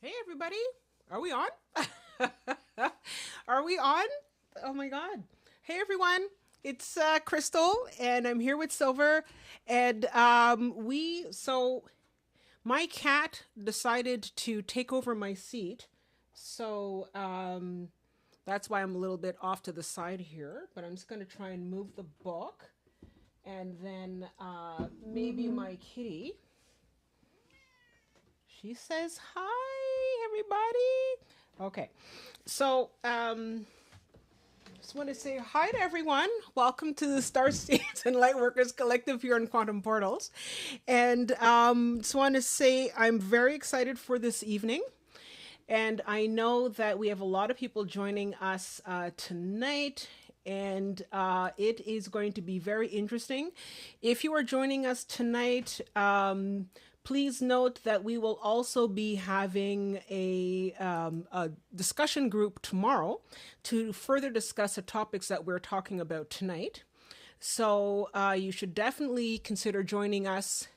Hey, everybody. Are we on? Are we on? Oh my God. Hey, everyone. It's Crystal, and I'm here with Silver. And my cat decided to take over my seat. So that's why I'm a little bit off to the side here. But I'm just going to try and move the book. And then maybe my kitty. She says, hi, everybody. Okay. So, just want to say hi to everyone. Welcome to the Starseeds and Lightworkers Collective here in Quantum Portals. And just want to say I'm very excited for this evening. And I know that we have a lot of people joining us tonight, and it is going to be very interesting. If you are joining us tonight, please note that we will also be having a discussion group tomorrow to further discuss the topics that we're talking about tonight. So you should definitely consider joining us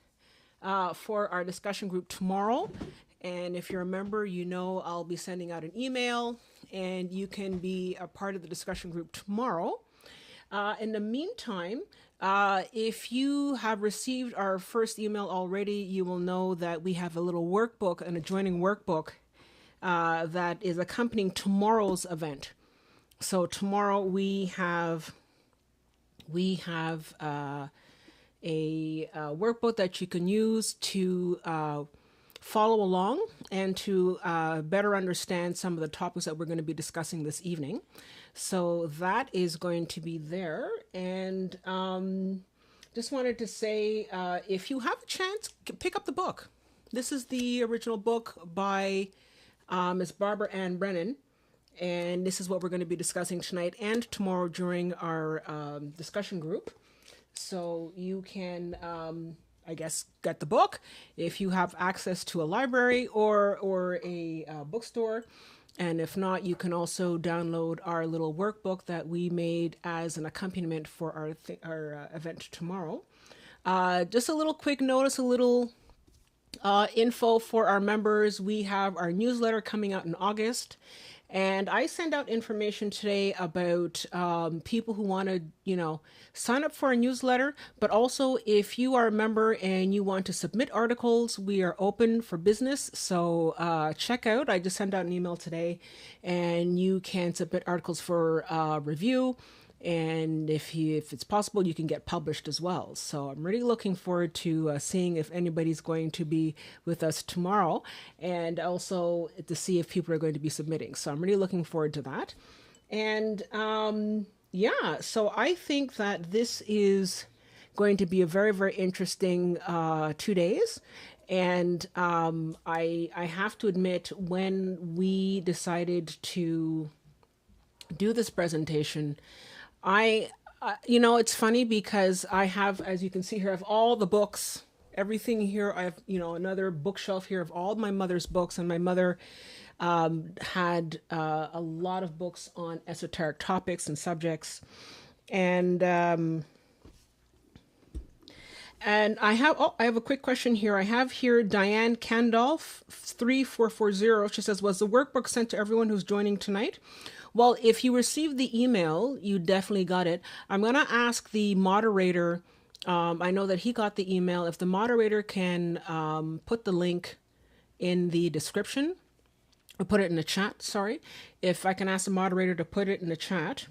for our discussion group tomorrow. And if you're a member, you know I'll be sending out an email and you can be a part of the discussion group tomorrow. In the meantime, if you have received our first email already, you will know that we have a little workbook, an adjoining workbook that is accompanying tomorrow's event. So tomorrow we have a workbook that you can use to follow along and to better understand some of the topics that we're going to be discussing this evening. So that is going to be there. And just wanted to say, if you have a chance, pick up the book. This is the original book by Miss Barbara Ann Brennan. And this is what we're going to be discussing tonight and tomorrow during our discussion group. So you can, I guess, get the book if you have access to a library or a bookstore. And if not, you can also download our little workbook that we made as an accompaniment for our event tomorrow. Just a little quick notice, a little info for our members. We have our newsletter coming out in August. And I send out information today about people who want to, sign up for a newsletter. But also, if you are a member and you want to submit articles, we are open for business. So check out. I just sent out an email today, and you can submit articles for review. And if it's possible, you can get published as well. So I'm really looking forward to seeing if anybody's going to be with us tomorrow, and also to see if people are going to be submitting. So I'm really looking forward to that. And so I think that this is going to be a very, very interesting 2 days. And I have to admit, when we decided to do this presentation, it's funny because I have, as you can see here, I have all the books, everything here. I have, another bookshelf here of all my mother's books. And my mother had a lot of books on esoteric topics and subjects. And I have a quick question here. I have here Diane Candolph 3440. She says, was the workbook sent to everyone who's joining tonight? Well, if you received the email, you definitely got it. I'm going to ask the moderator. I know that he got the email. If the moderator can put the link in the description, or put it in the chat, sorry. If I can ask the moderator to put it in the chat,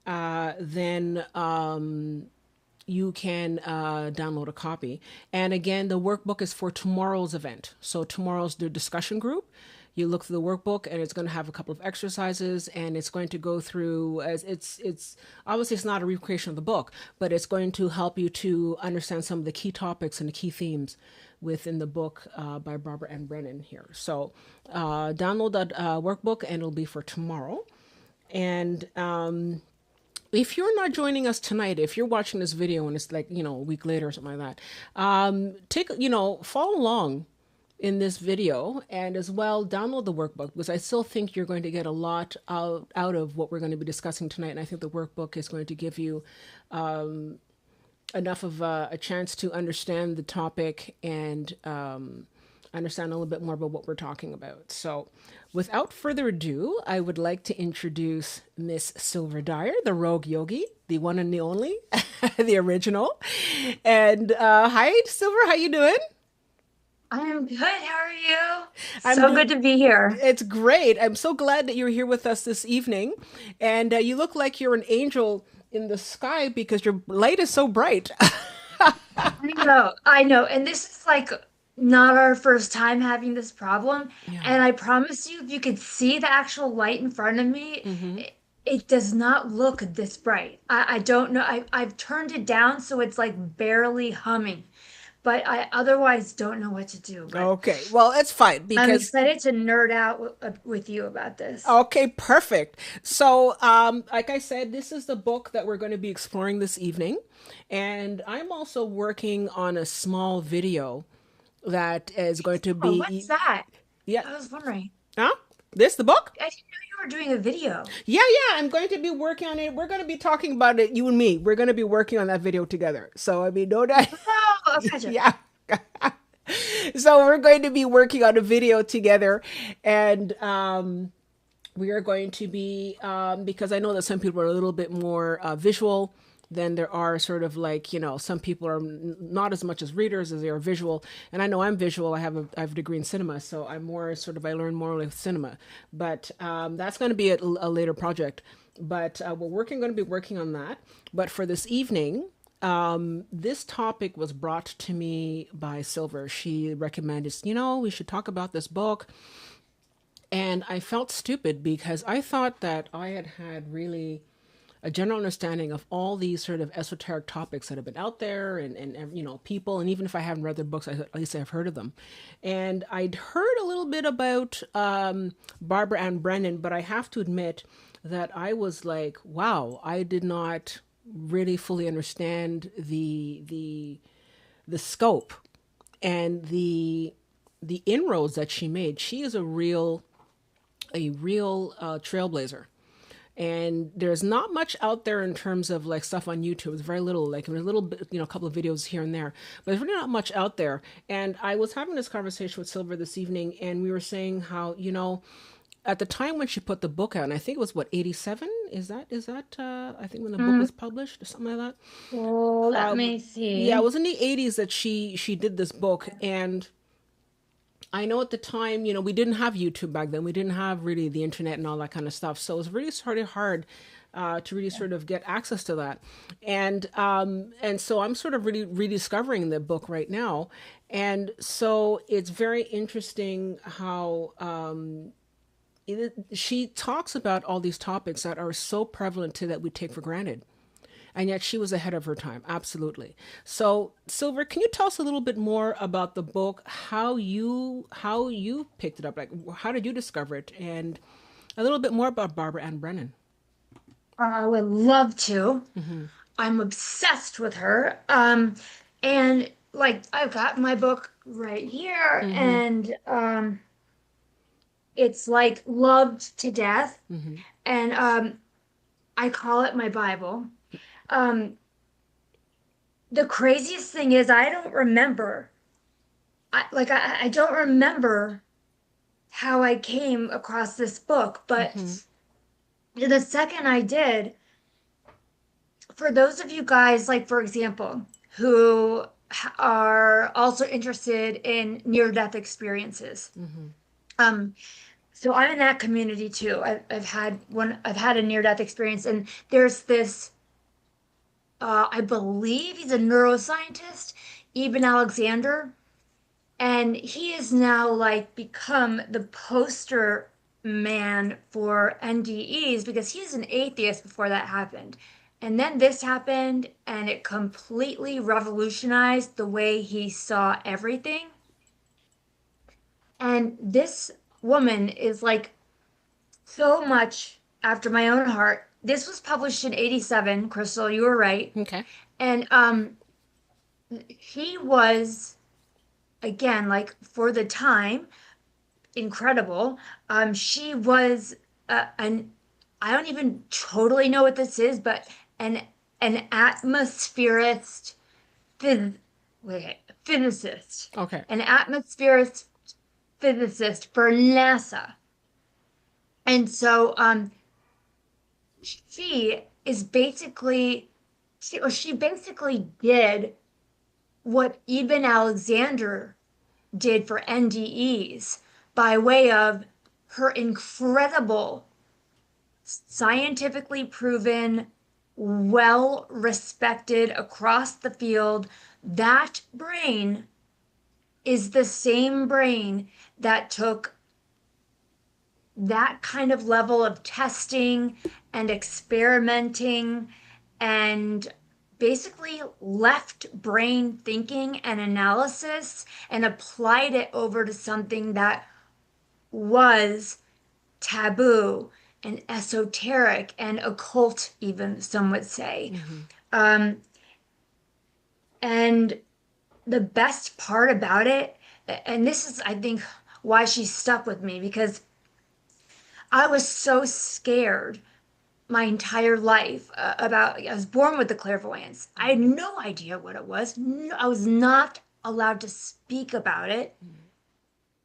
then you can download a copy. And again, the workbook is for tomorrow's event. So tomorrow's the discussion group. You look through the workbook, and it's going to have a couple of exercises, and it's going to go through, as it's obviously it's not a recreation of the book, but it's going to help you to understand some of the key topics and the key themes within the book by Barbara Ann Brennan here. So download that workbook, and it'll be for tomorrow. And if you're not joining us tonight, if you're watching this video and it's like, a week later or something like that, follow along in this video, and as well download the workbook, because I still think you're going to get a lot out of what we're going to be discussing tonight. And I think the workbook is going to give you enough of a chance to understand the topic and understand a little bit more about what we're talking about. So, without further ado, I would like to introduce Miss Silver Dyer, the Rogue Yogi, the one and the only, the original. And hi, Silver, how you doing? I'm good. How are you? I'm So doing. good to be here. It's great. I'm so glad that you're here with us this evening, and you look like you're an angel in the sky because your light is so bright. I know. And this is like not our first time having this problem. Yeah. And I promise you, if you could see the actual light in front of me, Mm-hmm. it does not look this bright. I don't know. I've turned it down so it's like barely humming, but I otherwise don't know what to do. But Okay. Well, it's fine I'm because excited to nerd out with you about this. okay, perfect. So, like I said, this is the book that we're going to be exploring this evening, and I'm also working on a small video that is going to Oh, what's be that? yeah. I was wondering. Huh? This the book? I didn't know you were doing a video. Yeah. I'm going to be working on it. We're going to be talking about it, you and me. We're going to be working on that video together. So, I mean, no doubt. Oh, gotcha. Yeah. So we're going to be working on a video together, and we are going to be because I know that some people are a little bit more visual than there are sort of like some people are not as much as readers as they are visual, and I know I'm visual. I have a degree in cinema, so I'm more sort of I learn more with cinema, but that's going to be a later project. But we're going to be working on that. But for this evening, this topic was brought to me by Silver. She recommended, we should talk about this book. And I felt stupid because I thought that I had really a general understanding of all these sort of esoteric topics that have been out there and people. And even if I haven't read their books, at least I've heard of them. And I'd heard a little bit about Barbara Ann Brennan, but I have to admit that I was like, wow, I did not really fully understand the scope and the inroads that she made. She is a real trailblazer, and there's not much out there in terms of like stuff on YouTube. It's very little, like a little bit, a couple of videos here and there, but there's really not much out there. And I was having this conversation with Silver this evening, and we were saying how at the time when she put the book out, and I think it was what, 87, is that I think when the book Mm, was published or something like well, that. let me Yeah, it see. was in the 80s that she did this book. And I know at the time, we didn't have YouTube back then. We didn't have really the internet and all that kind of stuff. So it was really sort of hard to really sort of get access to that. And so I'm sort of really rediscovering the book right now. And so it's very interesting how she talks about all these topics that are so prevalent today that we take for granted. And yet she was ahead of her time, absolutely. So, Silver, can you tell us a little bit more about the book, how you picked it up, like how did you discover it, and a little bit more about Barbara Ann Brennan? I would love to. I'm obsessed with her. And like I've got my book right here, Mm-hmm. and it's like loved to death. Mm-hmm. And I call it my Bible. Um, the craziest thing is I don't remember. I don't remember how I came across this book, Mm-hmm. but the second I did, for those of you guys, like for example, who are also interested in near-death experiences, Mm-hmm. um, so I'm in that community too. I've had a near-death experience, and there's this, I believe he's a neuroscientist, Eben Alexander, and he has now like become the poster man for NDEs because he's an atheist before that happened. And then this happened and it completely revolutionized the way he saw everything. And this woman is like so much after my own heart. This was published in 87, Crystal, you were right. Okay. And he was again like for the time incredible. She was an I don't even totally know what this is, but an an atmospherist, phys, wait, physicist, Okay. an atmospherist physicist for NASA. And so she is basically she basically did what Eben Alexander did for NDEs by way of her incredible, scientifically proven, well respected across the field. That brain is the same brain that took that kind of level of testing and experimenting and basically left brain thinking and analysis and applied it over to something that was taboo and esoteric and occult, even some would say. Mm-hmm. Um, and the best part about it, and this is, I think, why she stuck with me, because I was so scared my entire life about, I was born with the clairvoyance. I had no idea what it was. No, I was not allowed to speak about it.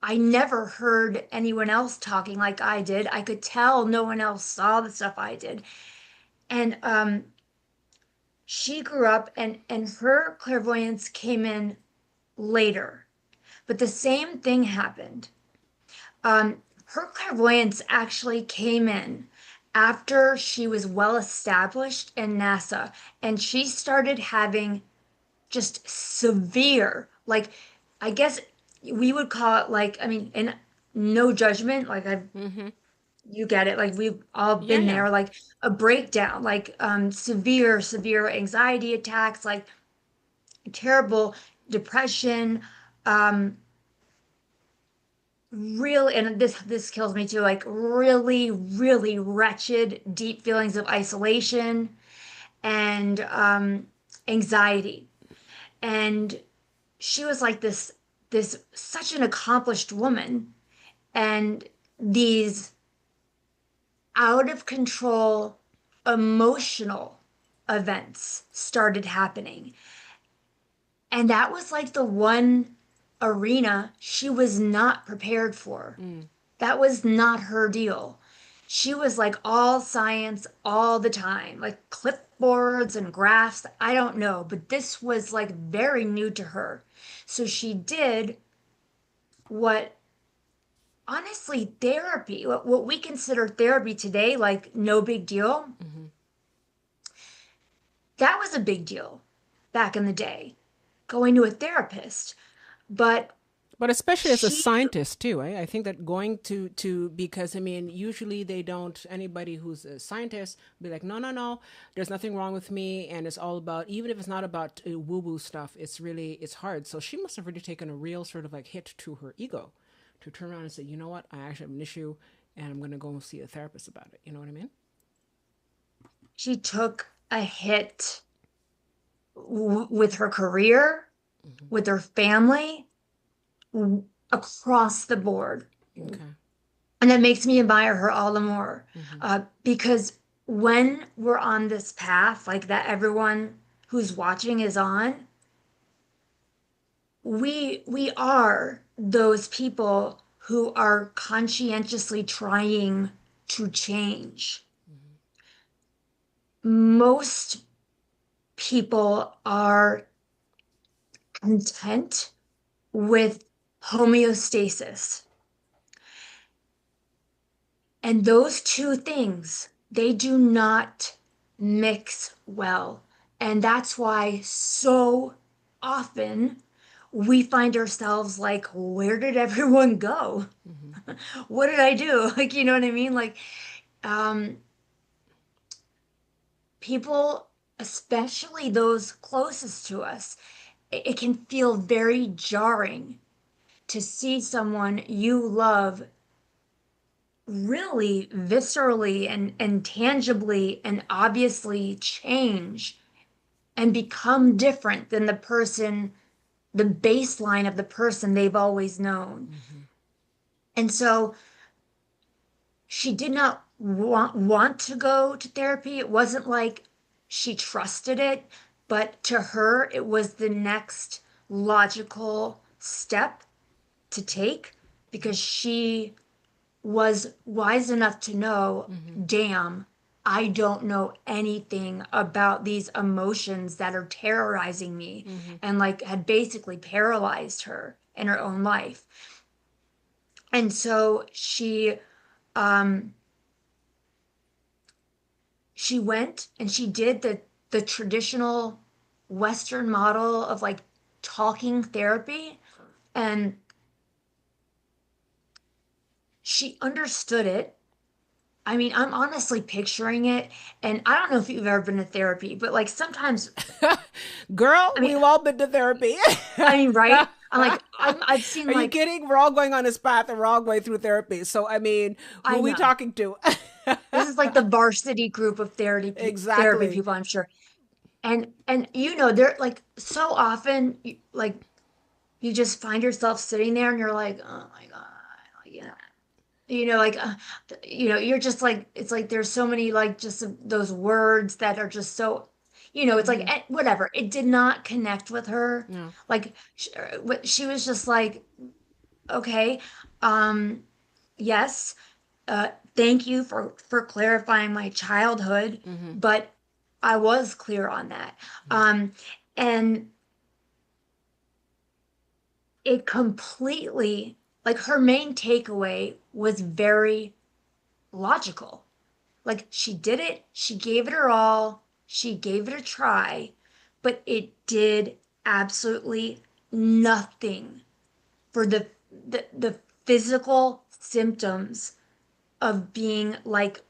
I never heard anyone else talking like I did. I could tell no one else saw the stuff I did. And she grew up and her clairvoyance came in later. But the same thing happened. Her clairvoyance actually came in after she was well established in NASA, and she started having just severe, like, I guess we would call it, like, I mean, and no judgment, like I, Mm-hmm. you get it, like we've all Yeah, been yeah. there, like a breakdown, like severe anxiety attacks, like terrible depression, um, real, and this kills me too, like really wretched deep feelings of isolation and anxiety. And she was like this such an accomplished woman, and these out of control emotional events started happening. And that was like the one arena she was not prepared for. Mm. That was not her deal. She was like all science all the time, like clipboards and graphs. I don't know, but this was like very new to her. So she did what honestly therapy, what we consider therapy today, like no big deal. Mm-hmm. That was a big deal back in the day, going to a therapist. But But especially as a she scientist too, I think that going to because I mean usually they don't anybody who's a scientist be like no no no there's nothing wrong with me and it's all about even if it's not about woo woo stuff it's really it's hard so she must have really taken a real sort of like hit to her ego to turn around and say you know what I actually have an issue and I'm gonna go see a therapist about it you know what I mean. she took a hit with her career, Mm-hmm. with her family, across the board. Okay. And that makes me admire her all the more. Mm-hmm. Because when we're on this path, like that everyone who's watching is on, we are those people who are conscientiously trying to change. Most people are content with homeostasis. And those two things, they do not mix well. And that's why so often we find ourselves like, where did everyone go? Mm-hmm. What did I do? Like, you know what I mean? Like, um, people, especially those closest to us, it can feel very jarring to see someone you love really viscerally and tangibly and obviously change and become different than the person, the baseline of the person they've always known. Mm-hmm. And so she did not want to go to therapy. It wasn't like she trusted it, but to her, it was the next logical step to take. because she was wise enough to know, Mm-hmm. damn, I don't know anything about these emotions that are terrorizing me, Mm-hmm. and like had basically paralyzed her in her own life. And so um she went and she did the traditional Western model of like talking therapy, and she understood it. I mean, I'm honestly picturing it, and I don't know if you've ever been to therapy, but like sometimes, Girl, I mean, we've all been to therapy. right? I'm like, I've seen Are you like, kidding? We're all going on this path and we're all going through therapy. So, I mean, who I are we know talking to? this is like the varsity group of therapy Exactly. people, I'm sure. And you know, they're like so often, like you just find yourself sitting there and you're like, oh my God, yeah. Like, you're just like, it's like there's so many, like, just those words that are just so, it's like, Mm-hmm. whatever. It did not connect with her. No. Like, she was just like, okay, um, yes, thank you for clarifying my childhood, Mm-hmm. but I was clear on that. Um, and it completely, like, her main takeaway was very logical. Like she did it, she gave it her all, she gave it a try, but it did absolutely nothing for the physical symptoms of being like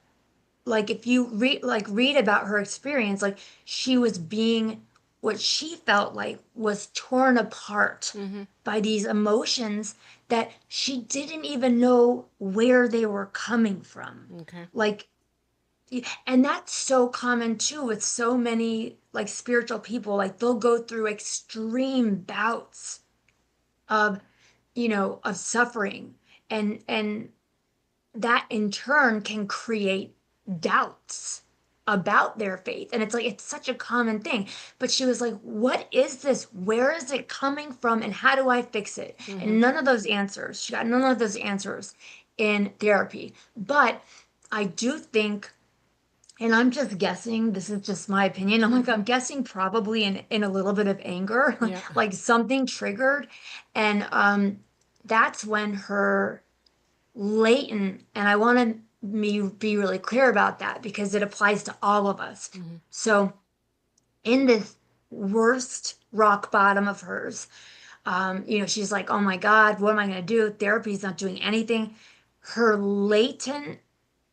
if you read about her experience, like she was being what she felt like was torn apart Mm-hmm. by these emotions that she didn't even know where they were coming from. Okay. Like, and that's so common too with so many like spiritual people. Like they'll go through extreme bouts of, of suffering, and that in turn can create doubts about their faith. And it's like it's such a common thing. But she was like, "What is this? Where is it coming from? And how do I fix it?" Mm-hmm. And none of those answers. She got none of those answers in therapy. But I do think, and I'm just guessing, this is just my opinion. I'm like, Mm-hmm. I'm guessing probably in a little bit of anger, Yeah. like something triggered. And that's when her latent, and I want to me be really clear about that because it applies to all of us. Mm-hmm. So in this worst rock bottom of hers, she's like, oh my God, what am I going to do? Therapy's not doing anything. Her latent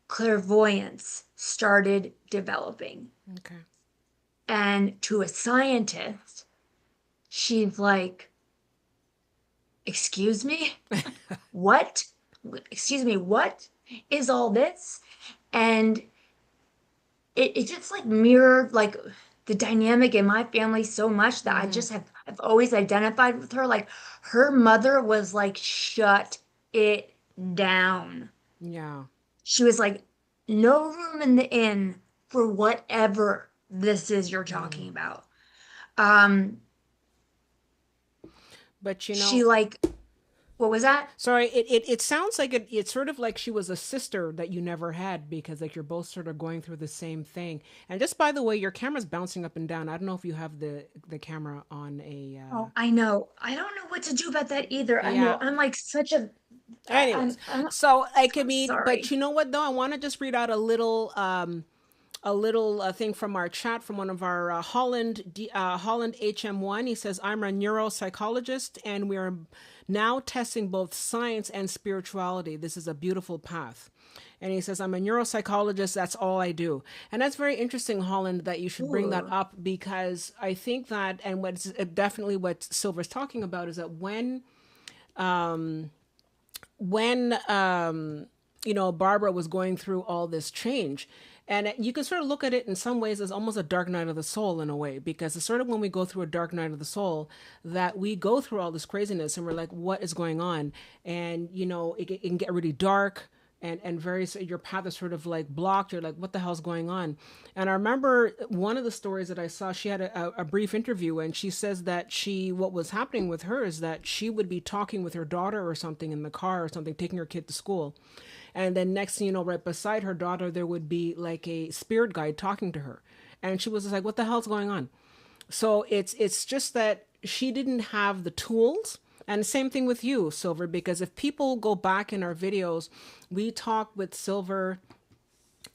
clairvoyance started developing. Okay. And to a scientist, she's like, excuse me? What? Excuse me, what is all this? And it just like mirrored like the dynamic in my family so much that I Mm-hmm. just I've always identified with her. Like her mother was like, shut it down. Yeah. She was like, no room in the inn for whatever this is you're Mm. talking about. Um, But she like, what was that? sorry, it sounds like it's sort of like she was a sister that you never had because like you're both sort of going through the same thing. And just by the way, your camera's bouncing up and down. I don't know if you have the camera on a Oh, I know. I don't know what to do about that either. I yeah. know. I'm like such a, Anyways, so like I I'm mean, but sorry. you know what though? I want to just read out a little thing from our chat from one of our Holland HM1. He says, "I'm a neuropsychologist, and we are now testing both science and spirituality. This is a beautiful path." And he says, "I'm a neuropsychologist. That's all I do." And that's very interesting, Holland, that you should bring that Ooh. up because I think that, and what's definitely what Silver's talking about is that when Barbara was going through all this change, and you can sort of look at it in some ways as almost a dark night of the soul in a way, because it's sort of when we go through a dark night of the soul that we go through all this craziness and we're like, what is going on? And it can get really dark. and very your path is sort of like blocked. You're like, what the hell's going on? And I remember one of the stories that I saw, she had a brief interview, and she says that what was happening with her is that she would be talking with her daughter or something in the car or something, taking her kid to school, and then next thing you know, right beside her daughter there would be like a spirit guide talking to her, and she was just like, what the hell's going on? So it's just that she didn't have the tools. And same thing with you, Silver, because if people go back in our videos, we talked with Silver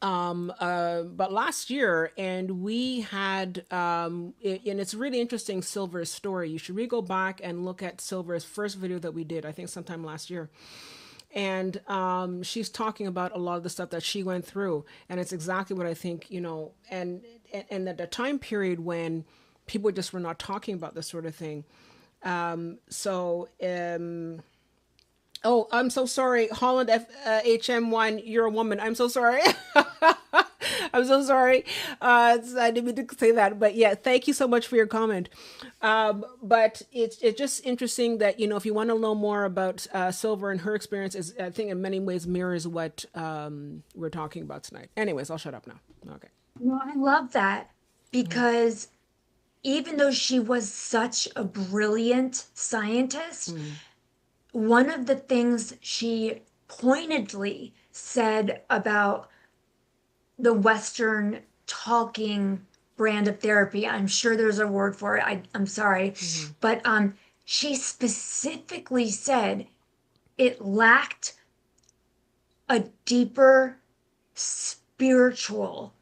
but last year, and we had and it's really interesting, Silver's story. You should really go back and look at Silver's first video that we did, I think sometime last year. And she's talking about a lot of the stuff that she went through, and it's exactly what I think, and at the time period when people just were not talking about this sort of thing. So oh, I'm so sorry, Holland HM1, you're a woman. I'm so sorry. I'm so sorry. I didn't mean to say that, but yeah, thank you so much for your comment. But it's just interesting that, if you want to know more about Silver and her experience, is I think in many ways mirrors what we're talking about tonight. Anyways, I'll shut up now. Okay. No, I love that because even though she was such a brilliant scientist, one of the things she pointedly said about the Western talking brand of therapy, I'm sure there's a word for it. I'm sorry, but she specifically said it lacked a deeper spiritual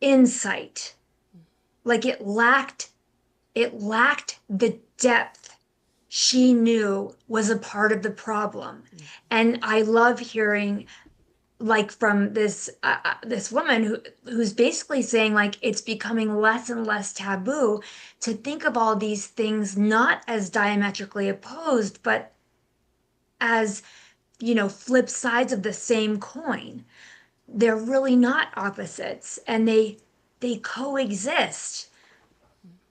insight. Like it lacked the depth she knew was a part of the problem. And I love hearing like from this woman who's basically saying like it's becoming less and less taboo to think of all these things not as diametrically opposed, but as, flip sides of the same coin. They're really not opposites, and they coexist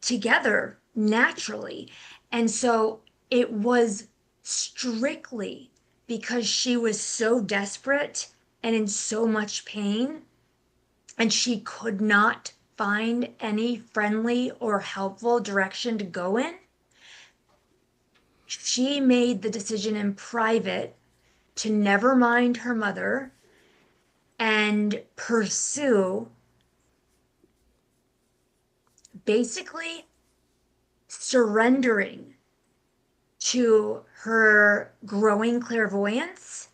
together naturally. And so it was strictly because she was so desperate and in so much pain, and she could not find any friendly or helpful direction to go in. She made the decision in private to never mind her mother and pursue basically surrendering to her growing clairvoyance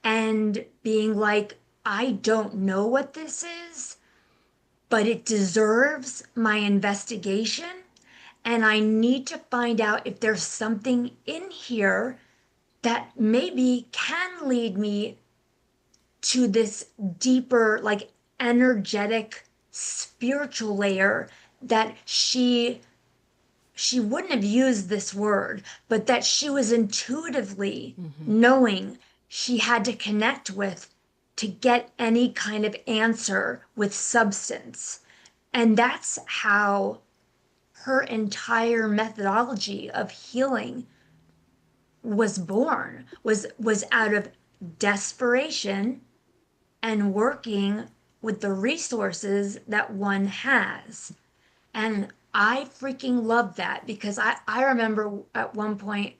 and being like, I don't know what this is, but it deserves my investigation. And I need to find out if there's something in here that maybe can lead me to this deeper, like energetic, spiritual layer that she wouldn't have used this word, but that she was intuitively knowing she had to connect with to get any kind of answer with substance. And that's how her entire methodology of healing was born, was out of desperation and working with the resources that one has. And I freaking love that because I remember at one point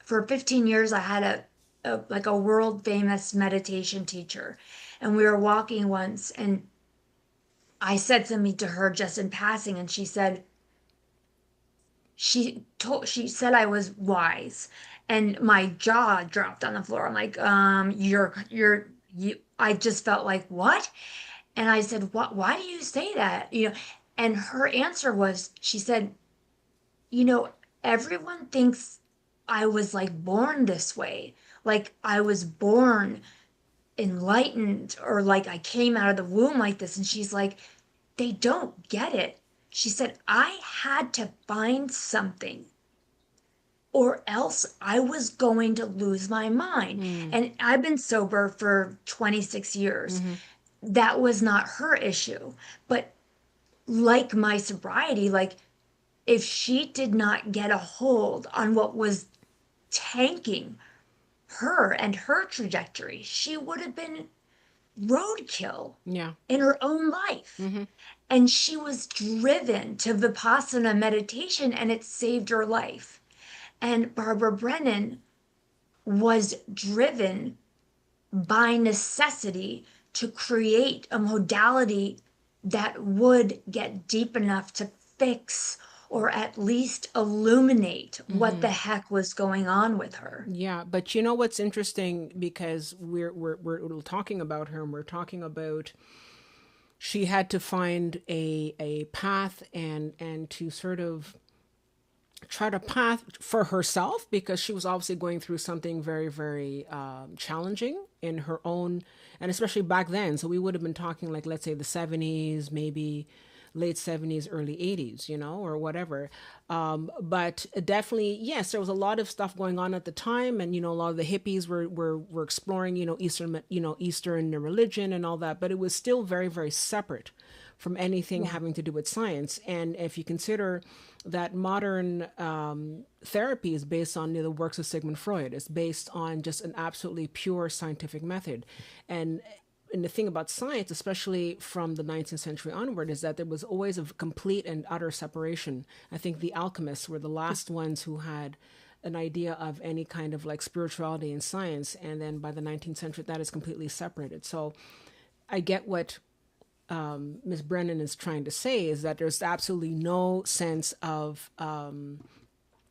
for 15 years I had a world famous meditation teacher, and we were walking once and I said something to her just in passing, and she said I was wise, and my jaw dropped on the floor. I'm like, I just felt like, what? And I said, what, why do you say that? And her answer was, she said, you know, everyone thinks I was like born this way. Like I was born enlightened, or like I came out of the womb like this. And she's like, they don't get it. She said, I had to find something or else I was going to lose my mind. And I've been sober for 26 years. That was not her issue. But like my sobriety, like if she did not get a hold on what was tanking her and her trajectory. She would have been roadkill Yeah. in her own life. Mm-hmm. And she was driven to Vipassana meditation and it saved her life. And Barbara Brennan was driven by necessity to create a modality that would get deep enough to fix or at least illuminate what Mm-hmm. the heck was going on with her. Yeah, but you know what's interesting, because we're talking about her, and we're talking about she had to find a path, and to sort of try to path for herself, because she was obviously going through something very, very challenging in her own, and especially back then. So we would have been talking, like, let's say the 70s, maybe late 70s, early 80s, or whatever. But definitely, yes, there was a lot of stuff going on at the time, and a lot of the hippies were exploring, Eastern religion and all that, but it was still very, very separate from anything Yeah. having to do with science. And if you consider that modern therapy is based on the works of Sigmund Freud, it's based on just an absolutely pure scientific method. And the thing about science, especially from the 19th century onward, is that there was always a complete and utter separation. I think the alchemists were the last ones who had an idea of any kind of like spirituality and science. And then by the 19th century, that is completely separated. So I get what Ms. Brennan is trying to say, is that there's absolutely no sense of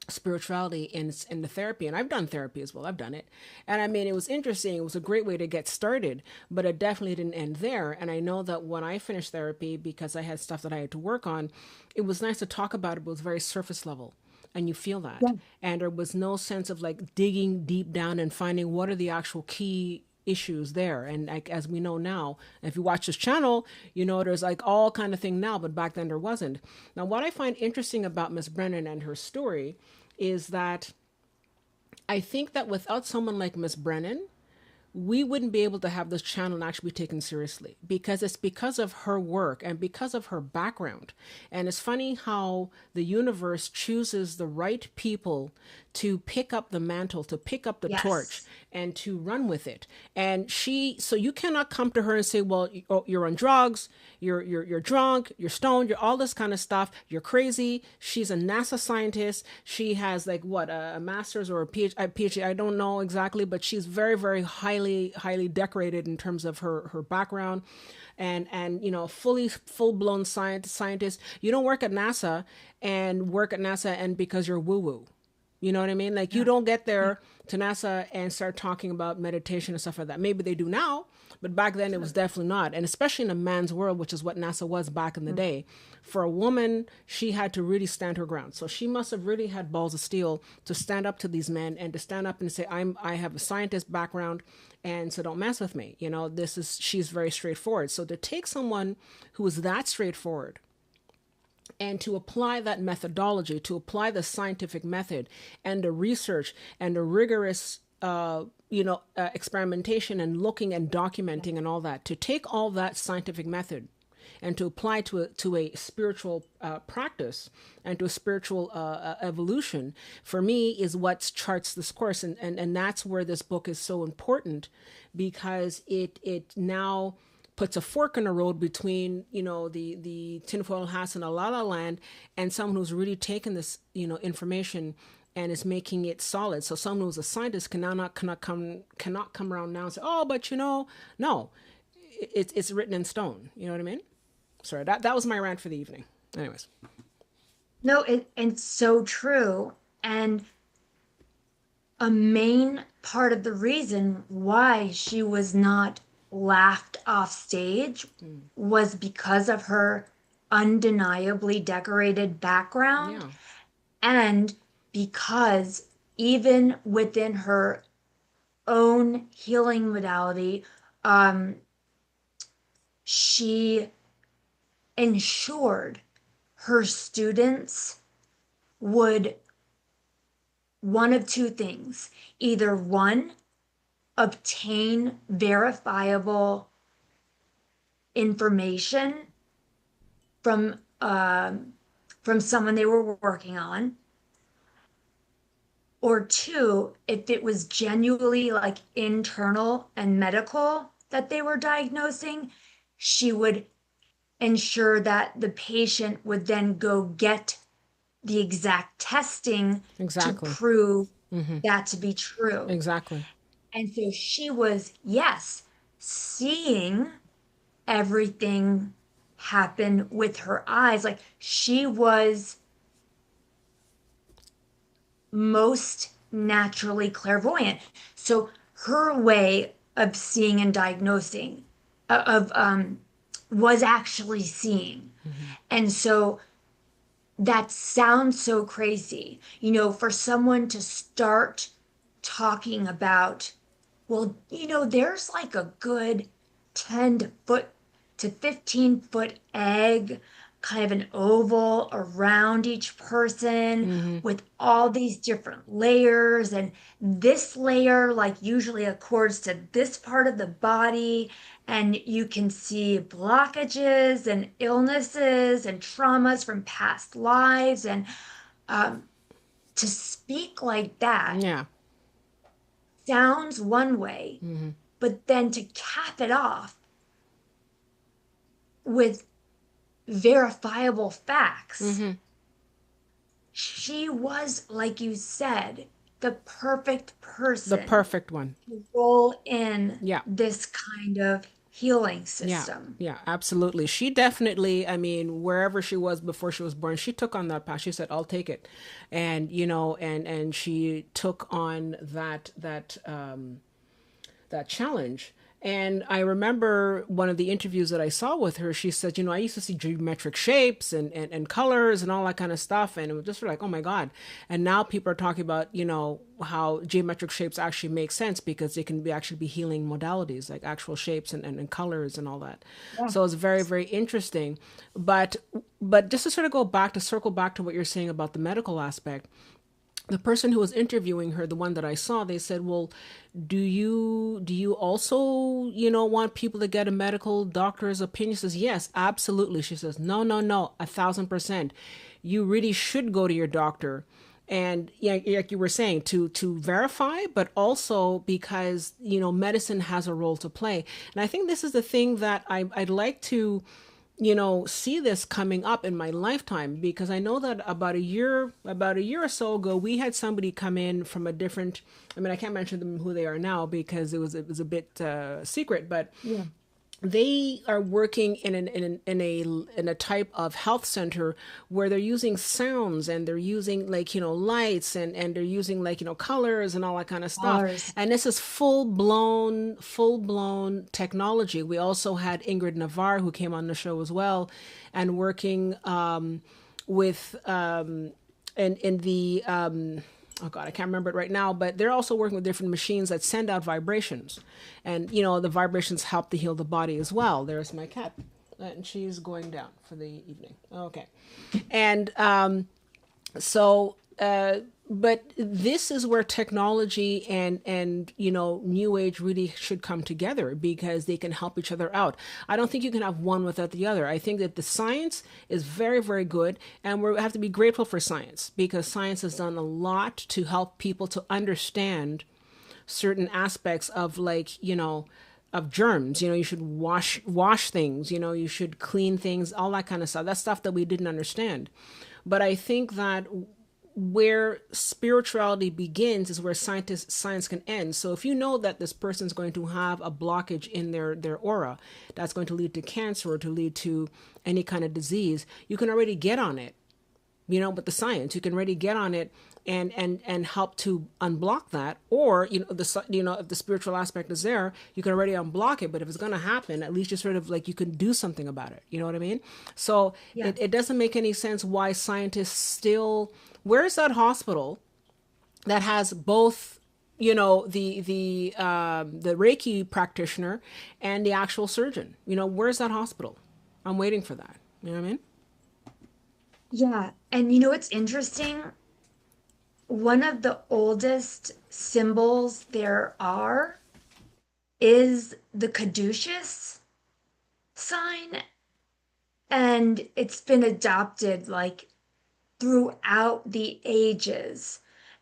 spirituality in the therapy. And I've done therapy as well. I've done it. And I mean, it was interesting. It was a great way to get started, but it definitely didn't end there. And I know that when I finished therapy, because I had stuff that I had to work on, it was nice to talk about it, but it was very surface level. And you feel that. Yeah. And there was no sense of like digging deep down and finding what are the actual key issues there. And like, as we know now, if you watch this channel, there's like all kind of thing now, but back then there wasn't. Now, what I find interesting about Miss Brennan and her story is that I think that without someone like Miss Brennan, we wouldn't be able to have this channel and actually be taken seriously, because it's because of her work and because of her background. And it's funny how the universe chooses the right people to pick up the mantle, to pick up the torch, Yes. and to run with it. And so you cannot come to her and say, well, you're on drugs, you're drunk, you're stoned, you're all this kind of stuff, you're crazy. She's a NASA scientist. She has like what, a master's or a PhD, I don't know exactly, but she's very, very highly decorated in terms of her background. And full blown scientist. You don't work at NASA and because you're woo woo. You know what I mean? Like, you Yeah. don't get Yeah. there to NASA and start talking about meditation and stuff like that. Maybe they do now, but back then it was definitely not. And especially in a man's world, which is what NASA was back in the day, for a woman, she had to really stand her ground. So she must have really had balls of steel to stand up to these men and to stand up and say, I have a scientist background, and so don't mess with me. She's very straightforward. So to take someone who is that straightforward and to apply that methodology, to apply the scientific method and the research and the rigorous, experimentation and looking and documenting and all that, to take all that scientific method and to apply to a spiritual practice and to a spiritual evolution, for me, is what charts this course. And that's where this book is so important, because it now puts a fork in the road between the tinfoil hats and a la la land, and someone who's really taken this information and is making it solid. So someone who's a scientist cannot come around now and say, oh, but no, it's written in stone. You know what I mean? Sorry, that was my rant for the evening. Anyways. No, it's so true. And a main part of the reason why she was not laughed off stage was because of her undeniably decorated background, Yeah. and because even within her own healing modality, um, she ensured her students would one of two things: either one, obtain verifiable information from someone they were working on, or two, if it was genuinely like internal and medical that they were diagnosing, she would ensure that the patient would then go get the exact testing to Exactly. prove Hmm. that to be true. Exactly. And so she was, yes, seeing everything happen with her eyes. Like she was most naturally clairvoyant. So her way of seeing and diagnosing of was actually seeing. Hmm. And so that sounds so crazy, you know, for someone to start talking about, well, you know, there's like a good 10 foot to 15-foot egg, kind of an oval around each person Hmm. with all these different layers. And this layer, like, usually accords to this part of the body. And you can see blockages and illnesses and traumas from past lives. And um, to speak like that Yeah. sounds one way, Hmm. but then to cap it off with verifiable facts, Hmm. she was, like you said, the perfect The person perfect one. to roll in Yeah. this kind of healing Yeah. system. Yeah, absolutely. She definitely, I mean, wherever she was before she was born, she took on that path. She said, "I'll take it." And, and she took on that challenge. And I remember one of the interviews that I saw with her, she said, I used to see geometric shapes and colors and all that kind of stuff. And it was just like, oh my God. And now people are talking about, how geometric shapes actually make sense because they can actually be healing modalities, like actual shapes and colors and all that. Yeah. So it's very, very interesting. But but just to sort of circle back to what you're saying about the medical aspect, the person who was interviewing her, the one that I saw, they said, "Well, do you also, want people to get a medical doctor's opinion?" She says, "Yes, absolutely." She says, "No, no, no, 1,000%. You really should go to your doctor." And yeah, like you were saying, to verify, but also because medicine has a role to play. And I think this is the thing that I'd like to see this coming up in my lifetime, because I know that about a year or so ago, we had somebody come in from a different, I mean, I can't mention them who they are now because it was a bit secret, but Yeah. they are working in a type of health center where they're using sounds, and they're using, like, lights, and they're using, like, colors and all that kind of stuff. Dollars. And this is full blown technology. We also had Ingrid Navarre, who came on the show as well, and working with in the oh God, I can't remember it right now, but they're also working with different machines that send out vibrations. And, the vibrations help to heal the body as well. There's my cat. And she's going down for the evening. Okay. And so, but this is where technology and new age really should come together, because they can help each other out. I don't think you can have one without the other. I think that the science is very, very good, and we have to be grateful for science, because science has done a lot to help people to understand certain aspects of, like, of germs. You should wash things. You should clean things, all that kind of stuff. That's stuff that we didn't understand. But I think that where spirituality begins is where science can end. So if you know that this person's going to have a blockage in their aura that's going to lead to cancer or to lead to any kind of disease, you can already get on it. With the science, you can already get on it and help to unblock that. Or, if the spiritual aspect is there, you can already unblock it. But if it's going to happen, at least you sort of, like, you can do something about it. You know what I mean? So Yeah. it doesn't make any sense why scientists still, where's that hospital that has both, the Reiki practitioner and the actual surgeon? Where's that hospital? I'm waiting for that. You know what I mean? Yeah. And you know what's interesting? One of the oldest symbols there are is the caduceus sign, and it's been adopted like throughout the ages.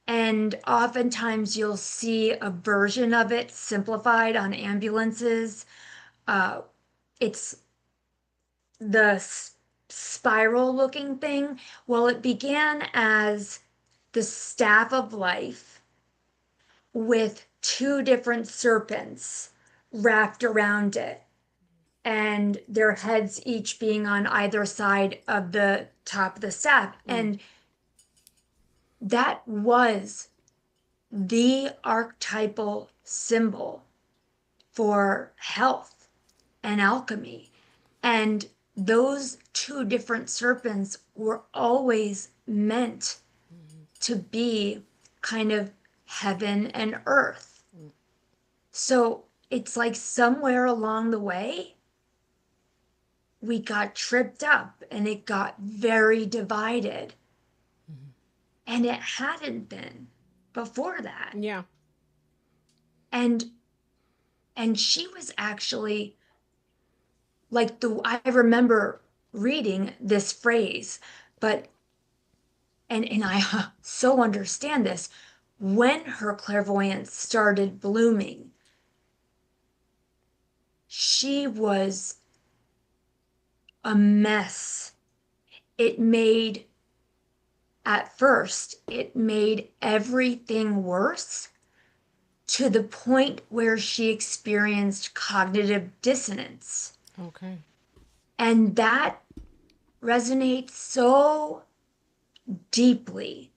And oftentimes you'll see a version of it simplified on ambulances. Uh, it's the spiral looking thing. Well, it began as the staff of life with two different serpents wrapped around it, and their heads each being on either side of the top of the staff. Mm. And that was the archetypal symbol for health and alchemy. And those two different serpents were always meant to be kind of heaven and earth. So it's like somewhere along the way, we got tripped up and it got very divided. And it hadn't been before that. Yeah. And she was actually like the I remember reading this phrase, but and I so understand this when her clairvoyance started blooming. She was a mess. It made At first, it made everything worse to the point where she experienced cognitive dissonance. Okay. And that resonates so deeply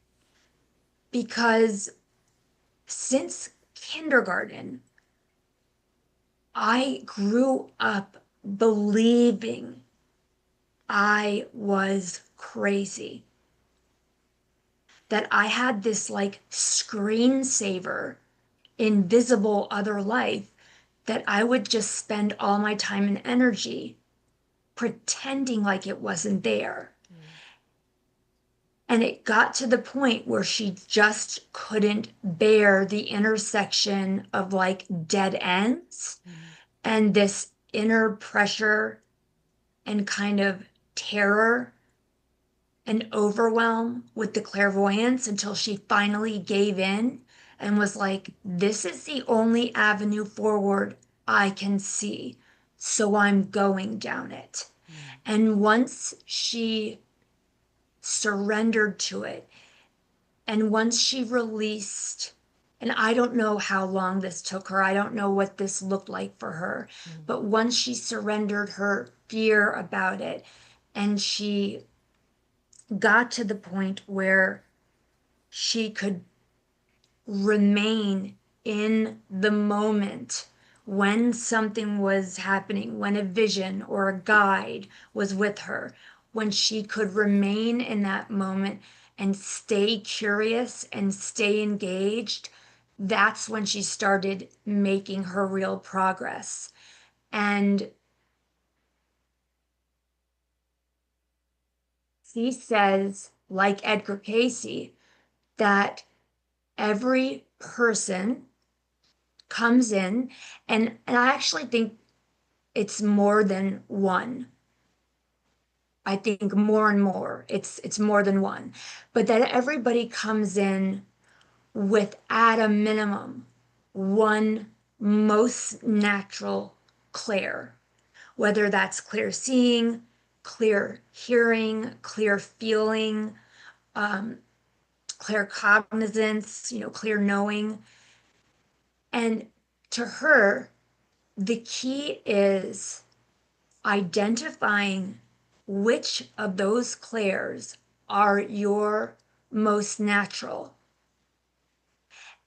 because since kindergarten, I grew up believing I was crazy. That I had this like screensaver, invisible other life that I would just spend all my time and energy pretending like it wasn't there. And it got to the point where she just couldn't bear the intersection of like dead ends and this inner pressure and kind of terror and overwhelm with the clairvoyance until she finally gave in and was like, this is the only avenue forward I can see. So I'm going down it. And once she surrendered to it, and once she released, and I don't know how long this took her, I don't know what this looked like for her, but once she surrendered her fear about it, and she got to the point where she could remain in the moment when something was happening, when a vision or a guide was with her, when she could remain in that moment and stay curious and stay engaged, that's when she started making her real progress. And she says, like Edgar Casey, that every person comes in, and I actually think it's more than one. I think more and more it's more than one, but that everybody comes in with at a minimum one most natural clair, whether that's clear seeing, clear hearing, clear feeling, um, clear cognizance, clear knowing. And to her, the key is identifying which of those clairs are your most natural.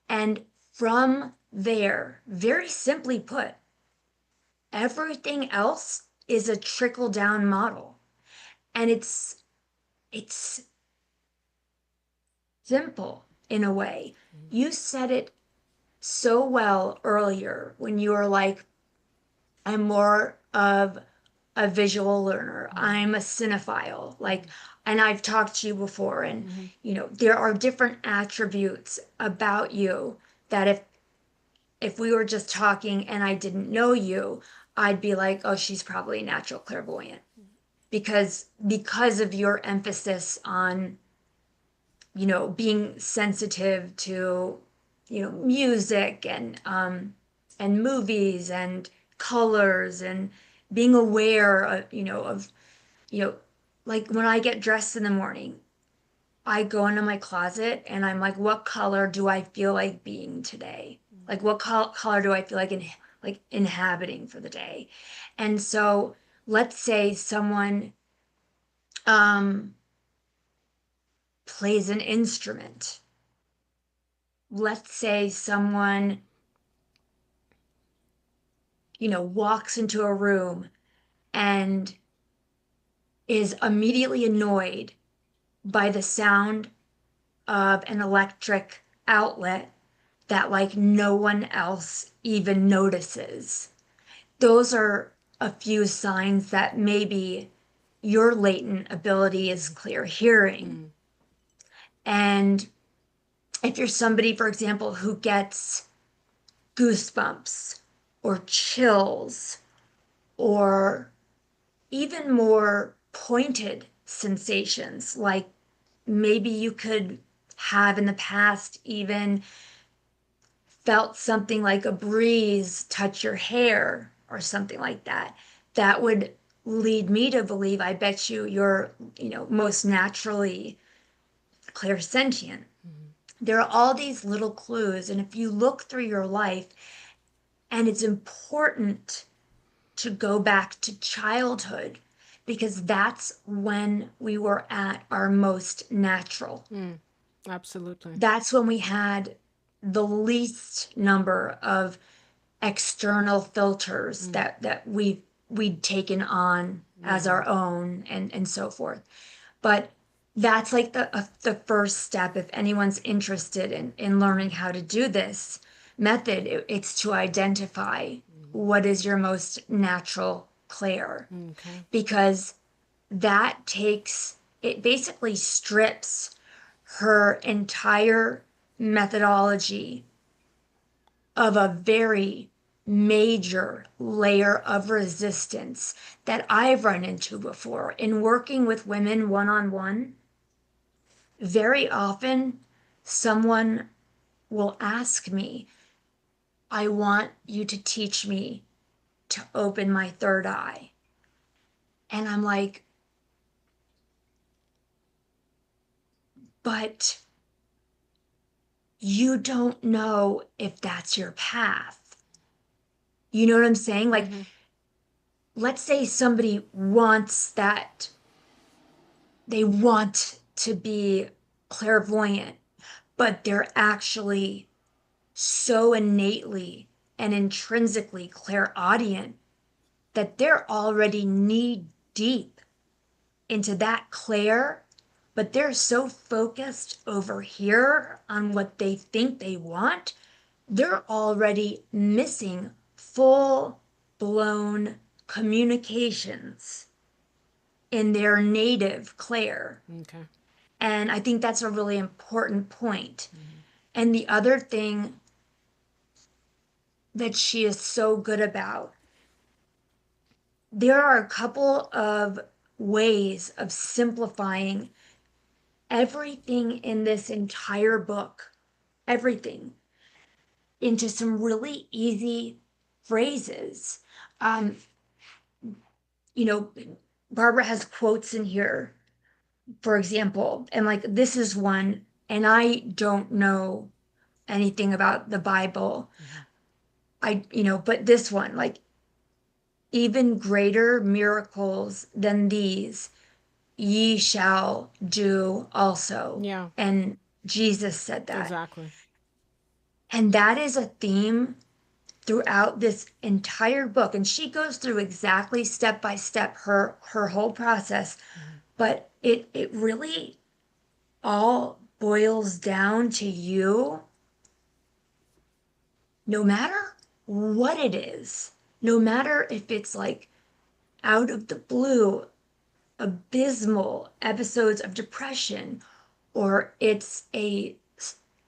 And from there, very simply put, everything else is a trickle down model. And it's simple in a way. You said it so well earlier when you were like, I'm more of a visual learner. I'm a cinephile. Like, and I've talked to you before, and there are different attributes about you that if we were just talking and I didn't know you, I'd be like, oh, she's probably natural clairvoyant because of your emphasis on being sensitive to, music and movies and colors and being aware of, you know, like when I get dressed in the morning, I go into my closet and I'm like, what color do I feel like being today? Like what color do I feel like like inhabiting for the day? And so let's say someone um plays an instrument. Let's say someone, walks into a room and is immediately annoyed by the sound of an electric outlet that like no one else even notices. Those are a few signs that maybe your latent ability is clear hearing. And if you're somebody, for example, who gets goosebumps or chills or even more pointed sensations, like maybe you could have in the past even felt something like a breeze touch your hair or something like that, that would lead me to believe, I bet you're, most naturally clairsentient. There are all these little clues, and if you look through your life, and it's important to go back to childhood because that's when we were at our most natural. Absolutely. That's when we had the least number of external filters that we'd taken on as our own and so forth. But that's like the first step if anyone's interested in learning how to do this method. It's to identify what is your most natural clair, Okay. because it basically strips her entire methodology of a very major layer of resistance that I've run into before in working with women one on one. Very often, someone will ask me, I want you to teach me to open my third eye. And I'm like, but you don't know if that's your path. You know what I'm saying? Like, let's say somebody wants that, they want to be clairvoyant, but they're actually so innately and intrinsically clairaudient that they're already knee deep into that clair, but they're so focused over here on what they think they want, they're already missing full blown communications in their native clair. Okay. And I think that's a really important point. And the other thing that she is so good about, there are a couple of ways of simplifying everything in this entire book, everything, into some really easy phrases. Um, you know, Barbara has quotes in here, for example, and like this is one, and I don't know anything about the Bible. But this one, like, even greater miracles than these ye shall do also. Yeah. And Jesus said that. Exactly. And that is a theme throughout this entire book. And she goes through exactly step by step her whole process. But it really all boils down to you, no matter what it is, no matter if it's like out of the blue, abysmal episodes of depression, or it's a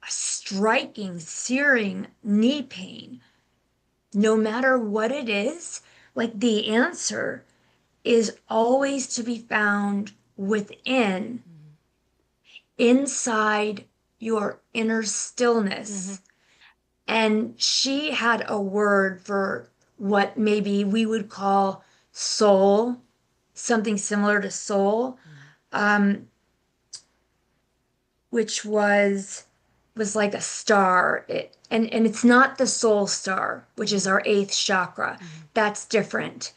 striking, searing knee pain, no matter what it is, like the answer is always to be found within. inside your inner Mm-hmm. stillness. And she had a word for what maybe we would call soul, something similar to soul, um, which was like a star. And it's not the soul star, which is our eighth chakra. Mm-hmm. That's different.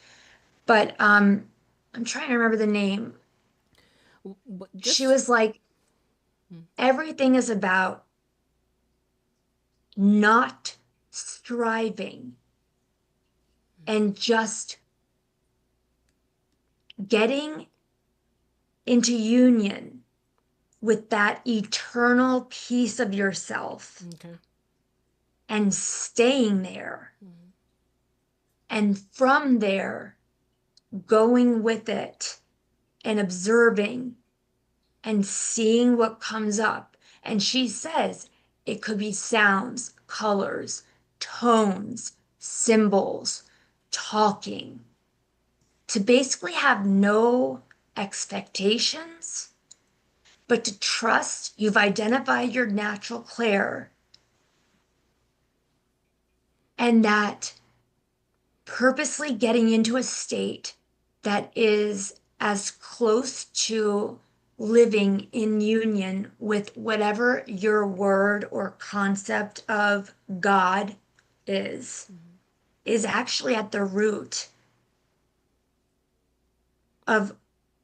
But I'm trying to remember the name. But She just was like, everything is about not striving and just getting into union with that eternal piece of yourself okay. and staying there. Mm-hmm. And from there, going with it and observing and seeing what comes up. And she says it could be sounds, colors, tones, symbols, talking, to basically have no expectations, but to trust you've identified your natural clair and that purposely getting into a state that is as close to living in union with whatever your word or concept of God is, is actually at the root of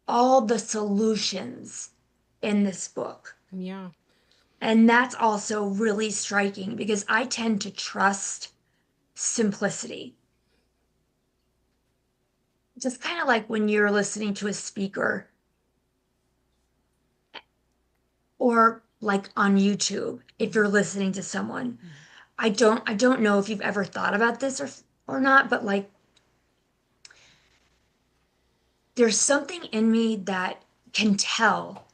all the solutions in this book. Yeah. And that's also really striking because I tend to trust simplicity. Just kind of like when you're listening to a speaker or like on YouTube, if you're listening to someone. I don't know if you've ever thought about this or not, but like there's something in me that can tell,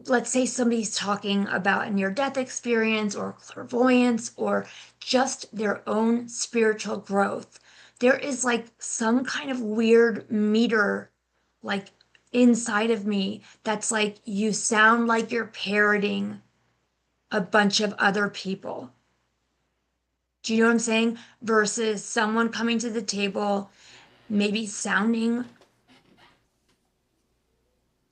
let's say somebody's talking about a near-death experience or clairvoyance or just their own spiritual growth. There is like some kind of weird meter like inside of me that's like you sound like you're parroting a bunch of other people. Do you know what I'm saying? Versus someone coming to the table, maybe sounding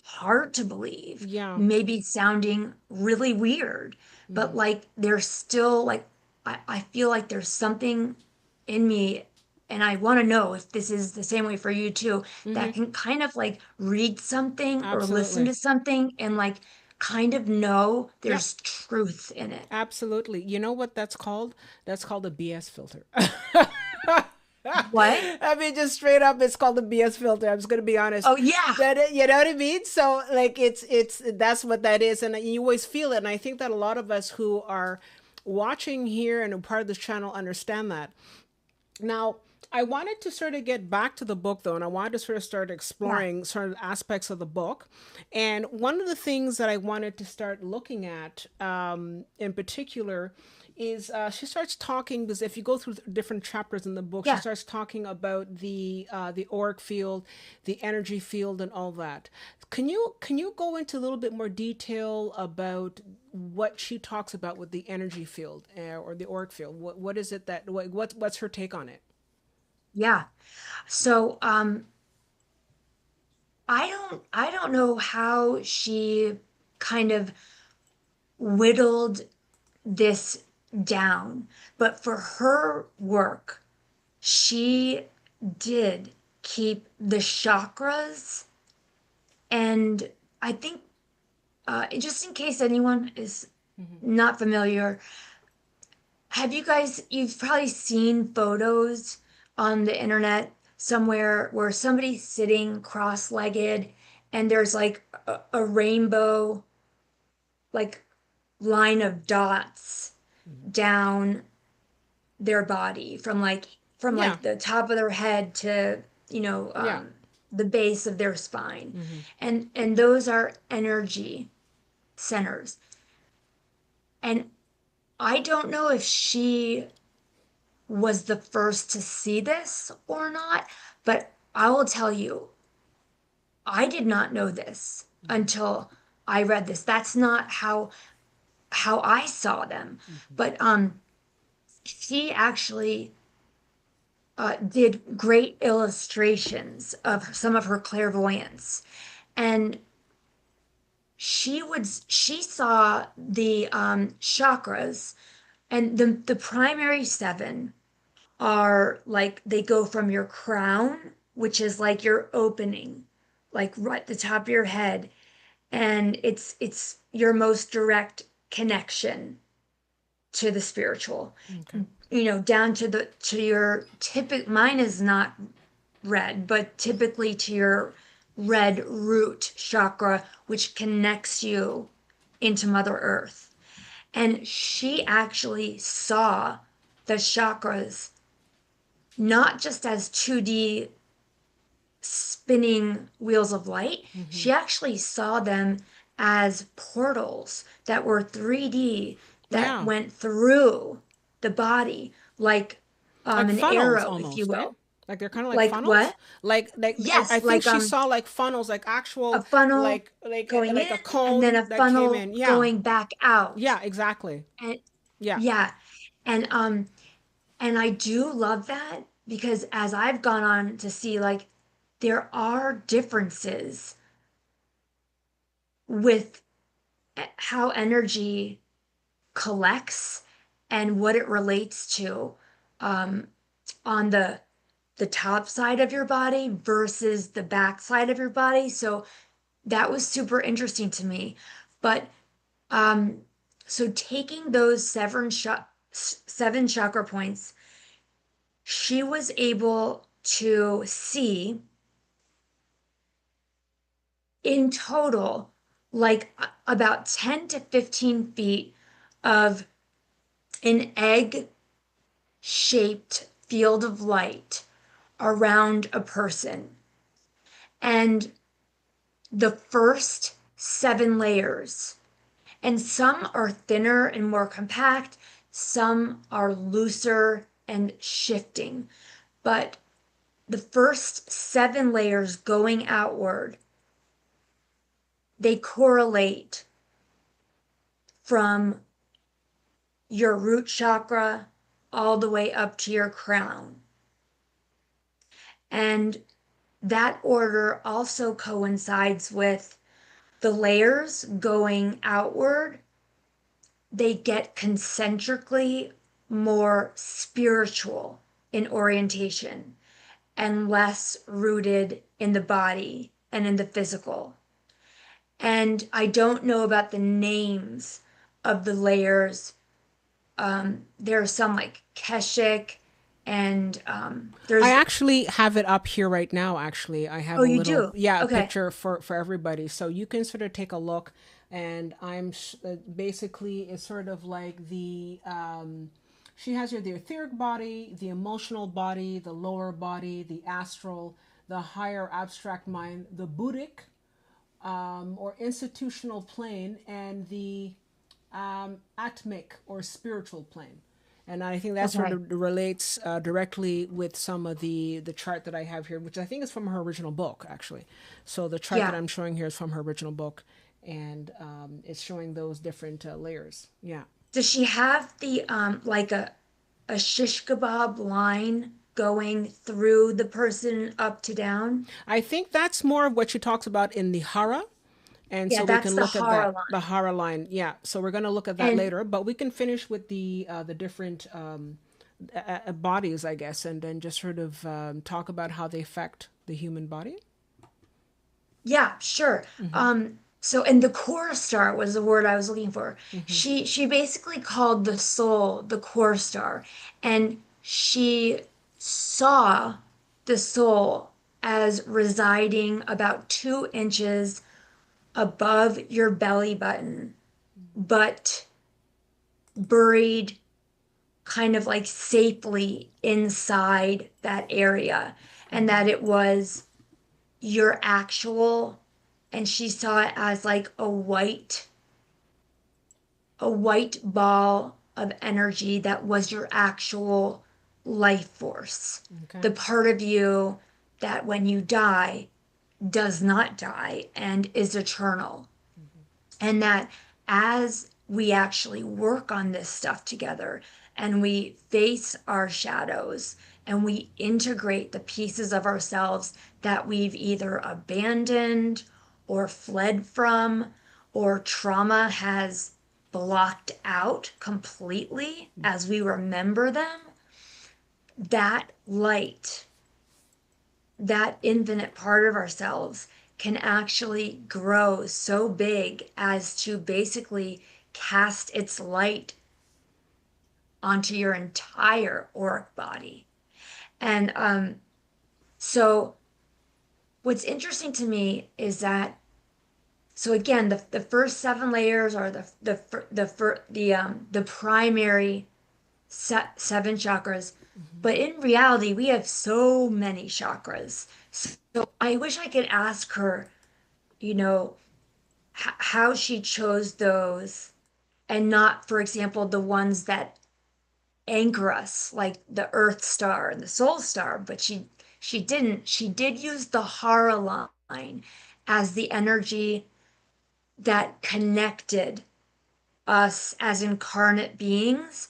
hard to believe, Yeah. maybe sounding really weird, but Mm-hmm. like there's still like, I feel like there's something in me, and I want to know if this is the same way for you too, Mm-hmm. that can kind of like read something or listen Absolutely. to something and like kind of know Yep. there's truth in it. Absolutely. You know what that's called? That's called a BS filter. What? I mean, just straight up, it's called a BS filter. I'm just gonna be honest. Oh, yeah. You know what I mean? So like, it's that's what that is, and you always feel it. And I think that a lot of us who are watching here and are part of this channel understand that. Now, I wanted to sort of get back to the book though, and I wanted to sort of start Yeah. exploring sort of aspects of the book. And one of the things that I wanted to start looking at in particular is she starts talking, because if you go through different chapters in the book, she Yeah. starts talking about the auric field, the energy field, and all that. Can you go into a little bit more detail about what she talks about with the energy field or the auric field? What is it that what's her take on it? Yeah. So, I don't know how she kind of whittled this down, but for her work, she did keep the chakras. And I think, just in case anyone is Hmm. not familiar, you've probably seen photos on the internet somewhere where somebody's sitting cross-legged and there's like a rainbow like line of dots down their body from Yeah, like the top of their head to you know yeah. um, the base of their spine, Hmm. and those are energy centers. And I don't know if she was the first to see this or not, but I will tell you, I did not know this. until I read this. That's not how I saw them. Mm-hmm. But she actually did great illustrations of some of her clairvoyance. And she saw the chakras, and the primary seven are like they go from your crown, which is like your opening, like right at the top of your head, and it's your most direct connection to the spiritual. Okay. Down to the to your typic mine is not red, but typically to your red root chakra, which connects you into Mother Earth. And she actually saw the chakras not just as 2D spinning wheels of light, Mm-hmm. she actually saw them as portals that were 3D that Yeah. went through the body, like Like an funnels arrow, if you almost, eh? will. Like they're kind of like Like funnels. what? I Yes, think like she saw like funnels, like a actual, funnel going like in a and then cone a that came funnel in. Yeah. going back out. Yeah, exactly. And Yeah. yeah, and I do love that because as I've gone on to see, like, there are differences with how energy collects and what it relates to um, on the top side of your body versus the back side of your body. So that was super interesting to me. But um, so taking those seven chakra points, she was able to see in total like about 10 to 15 feet of an egg shaped field of light around a person. And the first seven layers, and some are thinner and more compact, some are looser and shifting. But the first seven layers going outward, they correlate from your root chakra all the way up to your crown. And that order also coincides with the layers going outward. They get concentrically more spiritual in orientation and less rooted in the body and in the physical. And I don't know about the names of the layers. There are some like Keshik, and I there's, actually have it up here right now. Actually, I have oh, a you little, do? yeah, a Okay. picture for everybody, so you can sort of take a look. And basically it's sort of like she has here the etheric body, the emotional body, the lower body, the astral, the higher abstract mind, the Buddhic or institutional plane, and the atmic or spiritual plane. And I think that sort Okay. of relates directly with some of the chart that I have here, which I think is from her original book, actually. So the chart that Yeah. I'm showing here is from her original book, and it's showing those different layers. Yeah. Does she have the like a shish kebab line going through the person up to down? I think that's more of what she talks about in the Hara. And Yeah, so we that's can the look at horror that, line. the Hara line. Yeah. So we're going to look at that And later, but we can finish with the different bodies, I guess, and then just sort of talk about how they affect the human body. yeah, sure. Mm-hmm. So and the core star was the word I was looking for. Mm-hmm. She basically called the soul the core star, and she saw the soul as residing about 2 inches above your belly button, but buried kind of like safely inside that area, and Mm-hmm. that it was your actual, and she saw it as like a white ball of energy that was your actual life force, Okay. the part of you that when you die does not die and is eternal. And that as we actually work on this stuff together and we face our shadows and we integrate the pieces of ourselves that we've either abandoned or fled from or trauma has blocked out completely as we remember them, that light, that infinite part of ourselves can actually grow so big as to basically cast its light onto your entire auric body. And so what's interesting to me is that, so again, the first seven layers are the primary seven chakras, but in reality, we have so many chakras. So I wish I could ask her, you know, how she chose those and not, for example, the ones that anchor us, like the Earth Star and the Soul Star, but she didn't. She did use the Hara line as the energy that connected us as incarnate beings,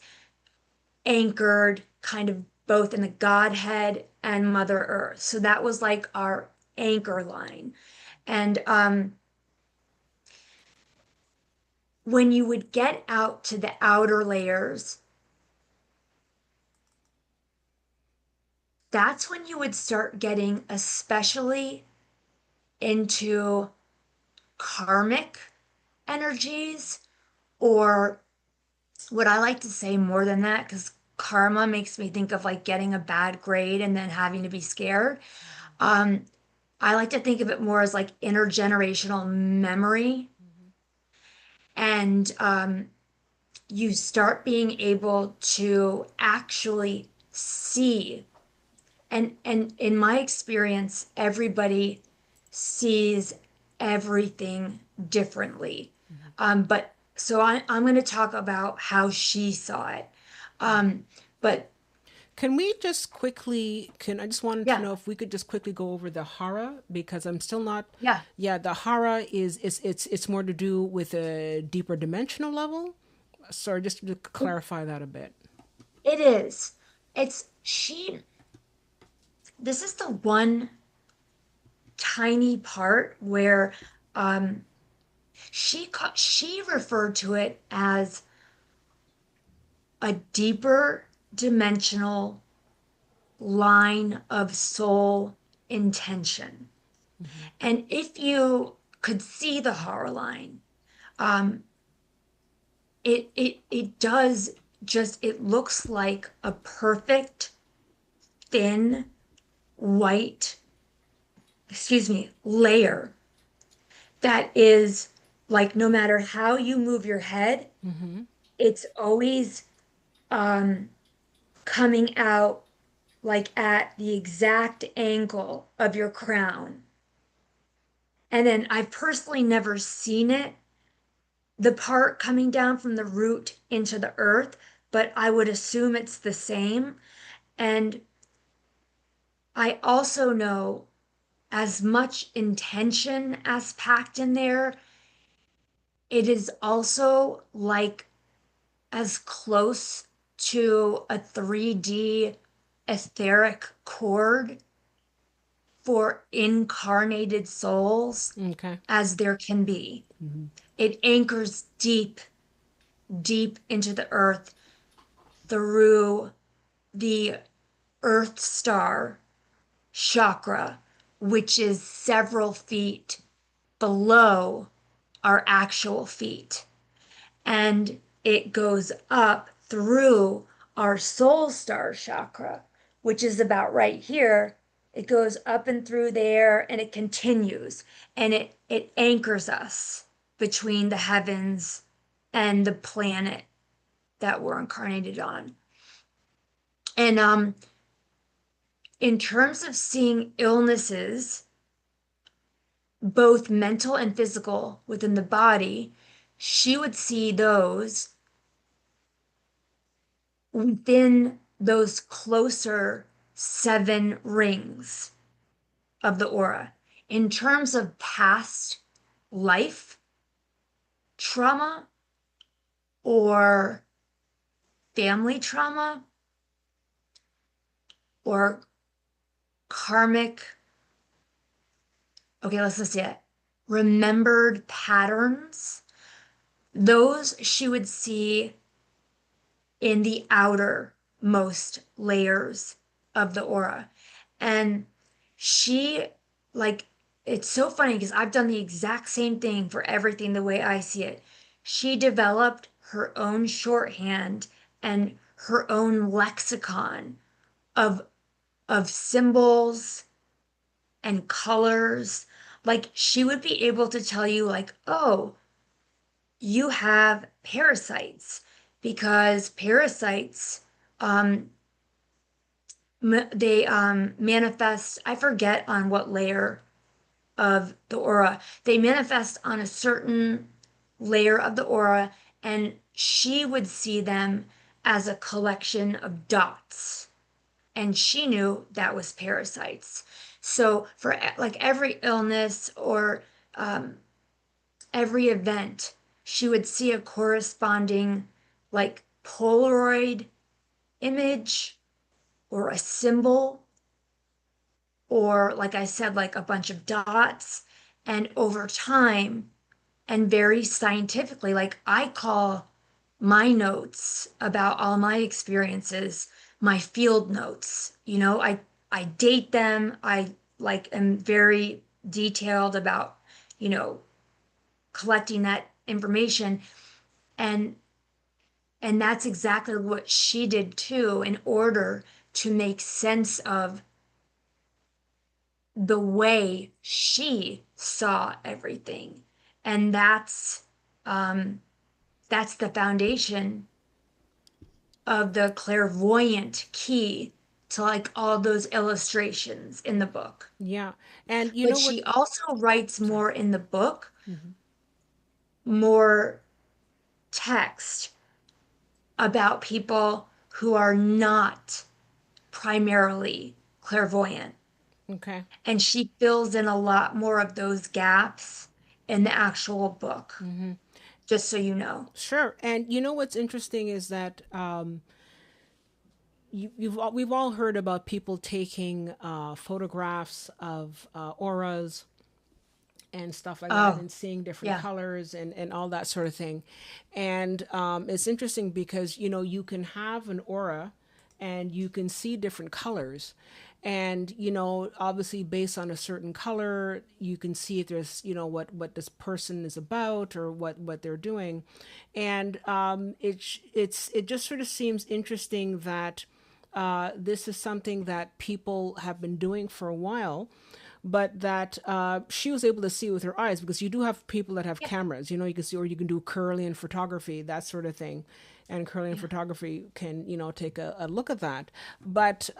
anchored kind of both in the Godhead and Mother Earth. So that was like our anchor line. And when you would get out to the outer layers, that's when you would start getting especially into karmic energies, or what I like to say more than that, because karma makes me think of like getting a bad grade and then having to be scared. Um, I like to think of it more as like intergenerational memory. And you start being able to actually see. And in my experience, everybody sees everything differently. But so I'm going to talk about how she saw it. But Can we just quickly, I just wanted to yeah, know if we could just quickly go over the hara because I'm still not, yeah, yeah, the hara it's more to do with a deeper dimensional level. Sorry, just to it, clarify that a bit. it is. It's she, this is the one tiny part where um, she referred to it as a deeper dimensional line of soul intention. And if you could see the horror line, um, it does just, it looks like a perfect thin white, excuse me, layer that is like no matter how you move your head, it's always um, coming out like at the exact angle of your crown. And then I've personally never seen it, the part coming down from the root into the earth, but I would assume it's the same. And I also know as much intention as packed in there, it is also like as close to a 3D etheric chord for incarnated souls Okay. as there can be. It anchors deep, deep into the earth through the Earth Star chakra, which is several feet below our actual feet. And it goes up through our soul star chakra, which is about right here. It goes up and through there and it continues and it anchors us between the heavens and the planet that we're incarnated on. And in terms of seeing illnesses, both mental and physical within the body, she would see those within those closer seven rings of the aura. in terms of past life trauma or family trauma or karmic, okay, let's see it, remembered patterns, those she would see in the outermost layers of the aura. And she, like, it's so funny because I've done the exact same thing for everything the way I see it. She developed her own shorthand and her own lexicon of symbols and colors. Like she would be able to tell you like, "Oh, you have parasites because parasites um they manifest, I forget on what layer of the aura. They manifest on a certain layer of the aura, and she would see them as a collection of dots. And she knew that was parasites. So for like every illness or um, every event, she would see a corresponding like Polaroid image or a symbol or like I said, like a bunch of dots. And over time, and very scientifically, like I call my notes about all my experiences my field notes. I date them. I like am very detailed about, you know, collecting that information. And that's exactly what she did too, in order to make sense of the way she saw everything. And um, that's the foundation of the clairvoyant key to like all those illustrations in the book. Yeah. And you But know what? she also writes Sorry. more in the book, Mhm. more text about people who are not primarily clairvoyant. Okay. And she fills in a lot more of those gaps in the actual book, Hmm. just so you know. Sure. And you know what's interesting is that we've all heard about people taking photographs of auras and stuff like that Oh, and seeing different yeah. colors and all that sort of thing. And it's interesting because, you can have an aura and you can see different colors. And, obviously based on a certain color, you can see if there's, what this person is about or what they're doing. And it just sort of seems interesting that this is something that people have been doing for a while, but that she was able to see with her eyes, because you do have people that have Yeah. cameras, you can see, or you can do Kirlian photography, that sort of thing. And Kirlian Yeah. photography can, take a look at that. But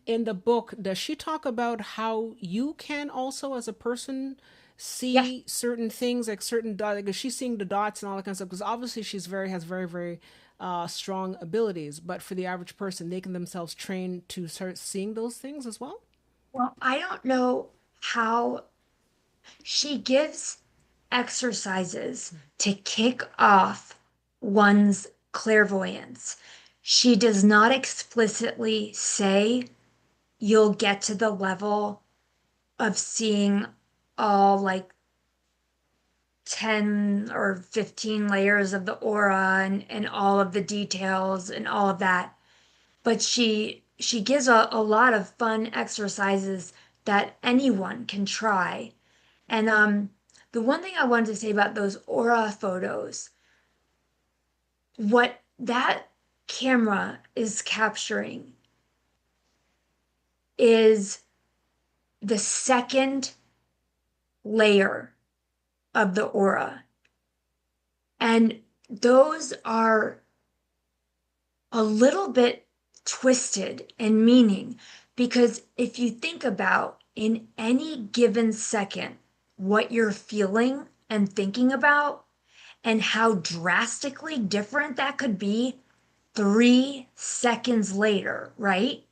in the book, does she talk about how you can also, as a person, Yeah. see certain things, like certain dots? Because she's seeing the dots and all that kind of stuff. Because obviously has very very strong abilities. But for the average person, they can themselves train to start seeing those things as well. Well, I don't know how she gives exercises to kick off one's clairvoyance. She does not explicitly say you'll get to the level of seeing all like 10 or 15 layers of the aura and all of the details and all of that. But she gives a lot of fun exercises that anyone can try. And the one thing I wanted to say about those aura photos, what that camera is capturing is the second layer of the aura. And those are a little bit twisted in meaning because if you think about in any given second what you're feeling and thinking about and how drastically different that could be 3 seconds later, right?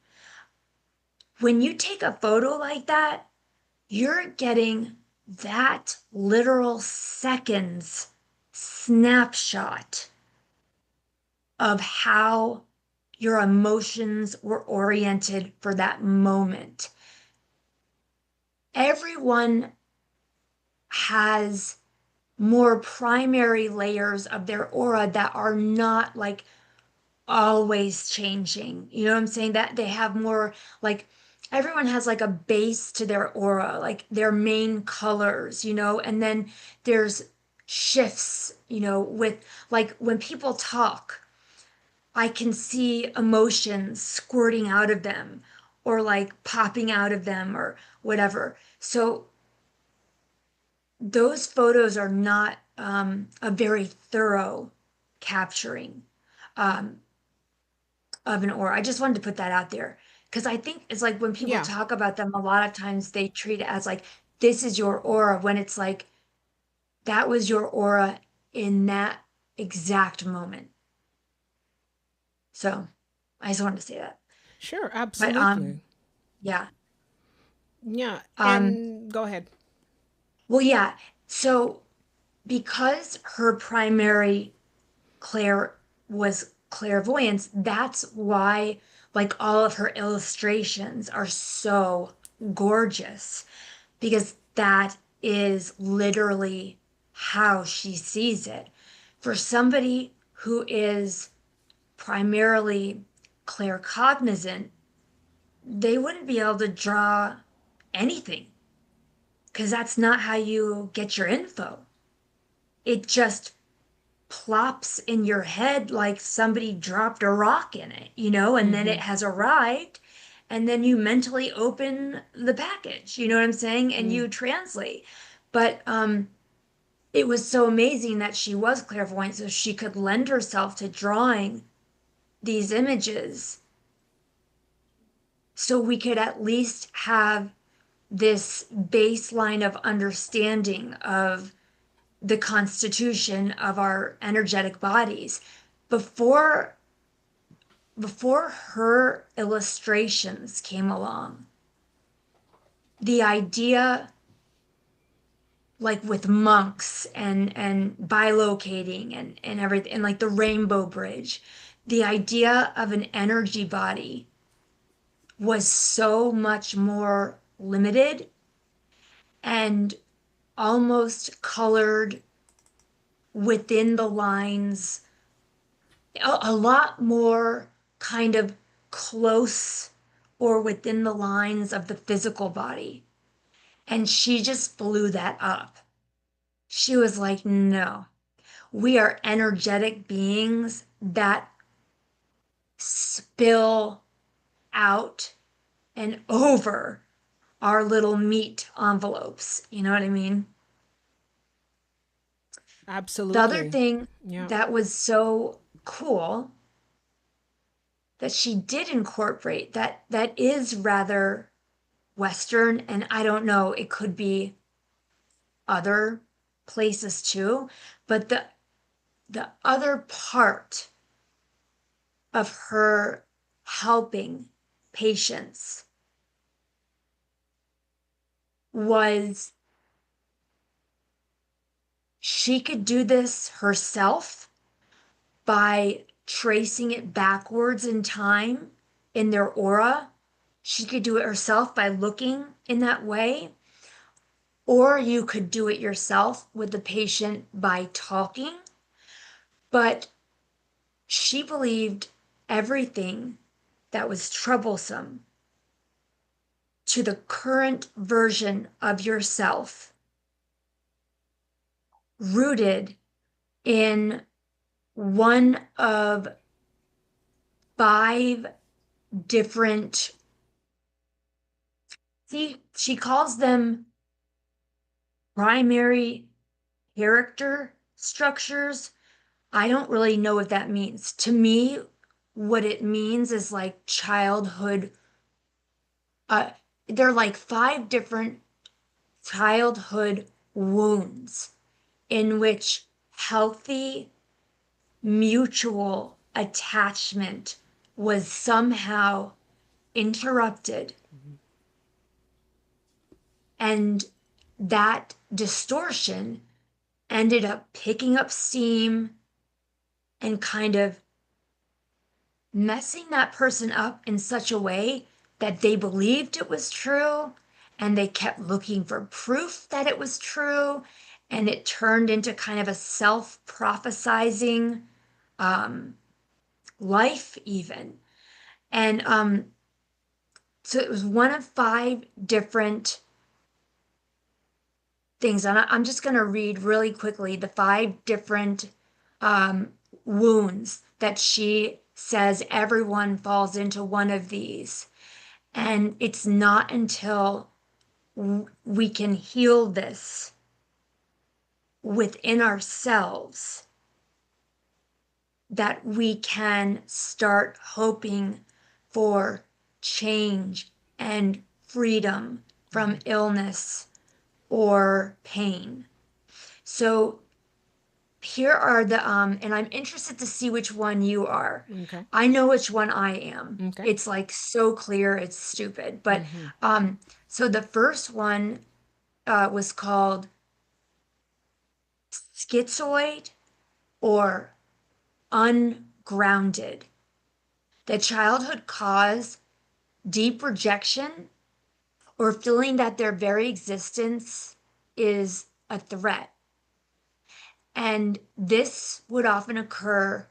When you take a photo like that, you're getting that literal seconds snapshot of how your emotions were oriented for that moment. Everyone has more primary layers of their aura that are not like always changing. You know what I'm saying? That they have more like everyone has like a base to their aura, like their main colors, and then there's shifts, with like when people talk, I can see emotions squirting out of them or like popping out of them or whatever. So those photos are not a very thorough capturing um, of an aura. I just wanted to put that out there because I think it's like when people Yeah, talk about them, a lot of times they treat it as like, this is your aura, when it's like, that was your aura in that exact moment. So I just wanted to say that. sure, But absolutely. yeah. Yeah, Um, and go ahead. well, yeah. So because her primary clair was clairvoyance, that's why like all of her illustrations are so gorgeous because that is literally how she sees it. For somebody who is primarily claircognizant, they wouldn't be able to draw anything because that's not how you get your info. It just plops in your head like somebody dropped a rock in it, and then Mm-hmm. it has arrived. And then you mentally open the package, you know what I'm saying? And Mm, you translate. But it was so amazing that she was clairvoyant, so she could lend herself to drawing these images so we could at least have this baseline of understanding of the constitution of our energetic bodies. Before before her illustrations came along, the idea, like with monks and bilocating and everything, and like the rainbow bridge, the idea of an energy body was so much more limited and almost colored within the lines, a lot more kind of close or within the lines of the physical body. And she just blew that up. She was like, no, we are energetic beings that spill out and over our little meat envelopes. You know what I mean? The other absolutely. thing Yeah, that was so cool that she did incorporate that is rather Western, and I don't know, it could be other places too, but the other part of her helping patients was she could do this herself by tracing it backwards in time in their aura. She could do it herself by looking in that way, or you could do it yourself with the patient by talking. But she believed everything that was troublesome to the current version of yourself, rooted in one of five different, see, she calls them primary character structures. I don't really know what that means. To me, what it means is like childhood. Uh, they're like five different childhood wounds in which healthy mutual attachment was somehow interrupted And that distortion ended up picking up steam and kind of messing that person up in such a way that they believed it was true and they kept looking for proof that it was true. And it turned into kind of a self-prophesizing life, even. And so it was one of five different things. And I'm just going to read really quickly the five different um, wounds that she says everyone falls into one of these. And it's not until we can heal this within ourselves that we can start hoping for change and freedom from illness or pain. So here are the and I'm interested to see which one you are. Okay. I know which one I am. Okay. It's like so clear, it's stupid. But so the first one was called schizoid or ungrounded. The childhood cause deep rejection or feeling that their very existence is a threat. And this would often occur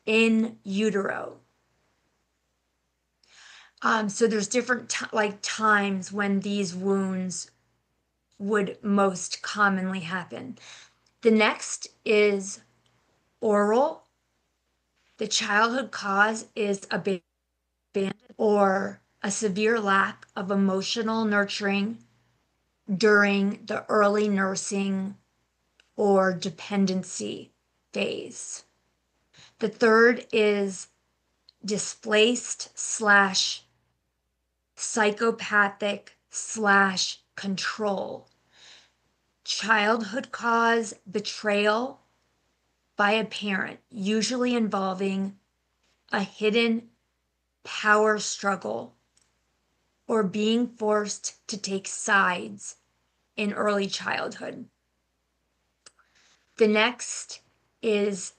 in utero. So there's different like times when these wounds would most commonly happen. The next is oral. The childhood cause is abandonment or a severe lack of emotional nurturing during the early nursing or dependency phase. The third is displaced slash psychopathic slash control. Childhood cause betrayal by a parent, usually involving a hidden power struggle or being forced to take sides in early childhood. The next is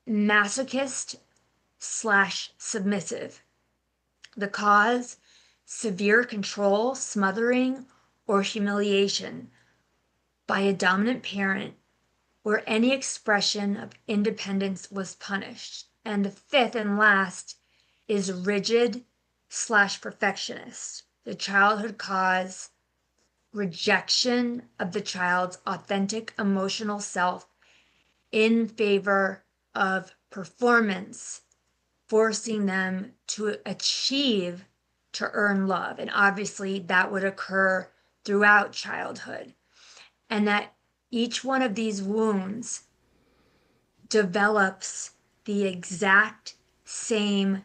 masochist slash submissive. The cause, severe control, smothering, or humiliation by a dominant parent where any expression of independence was punished. And the fifth and last is rigid slash perfectionist. The childhood cause, rejection of the child's authentic emotional self in favor of performance, forcing them to achieve to earn love. And obviously that would occur throughout childhood. And that each one of these wounds develops the exact same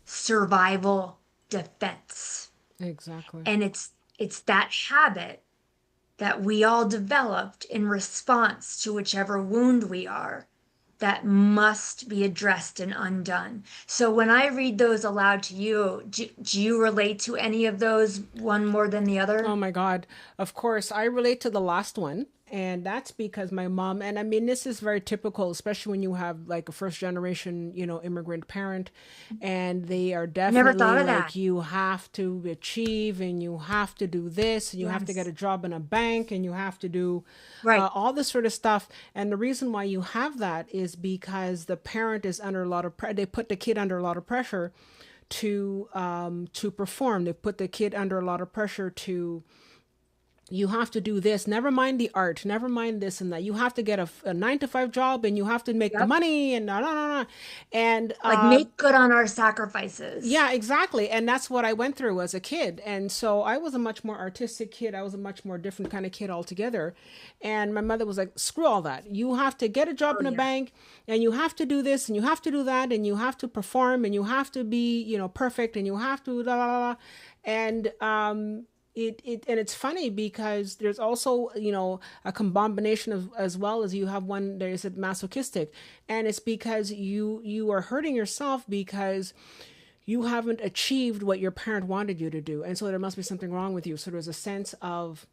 survival defense. Exactly. And it's that habit that we all developed in response to whichever wound we are that must be addressed and undone. So when I read those aloud to you, do you relate to any of those one more than the other? Oh my God. Of course, I relate to the last one. And that's because my mom, and I mean, this is very typical, especially when you have like a first generation, immigrant parent, and they are Never thought definitely of like, that. you have to achieve and you have to do this and you have to get Yes. a job in a bank and you have to do Right. all this sort of stuff. And the reason why you have that is because the parent is under a lot of they put the kid under a lot of pressure to perform. They put the kid under a lot of pressure to, you have to do this, never mind the art, never mind this and that, you have to get a 9 to 5 job and you have to make the Yep. money and no no no no. And Like make good on our sacrifices. yeah, exactly. And that's what I went through as a kid. And so I was a much more artistic kid. I was a much more different kind of kid altogether. And my mother was like, screw all that. You have to get a job Oh in a yeah. bank and you have to do this and you have to do that and you have to perform and you have to be, perfect and you have to da da da. And and it's funny because there's also a combination of, as well as you have one there is a masochistic, and it's because you are hurting yourself because you haven't achieved what your parent wanted you to do, and so there must be something wrong with you. So there's a sense of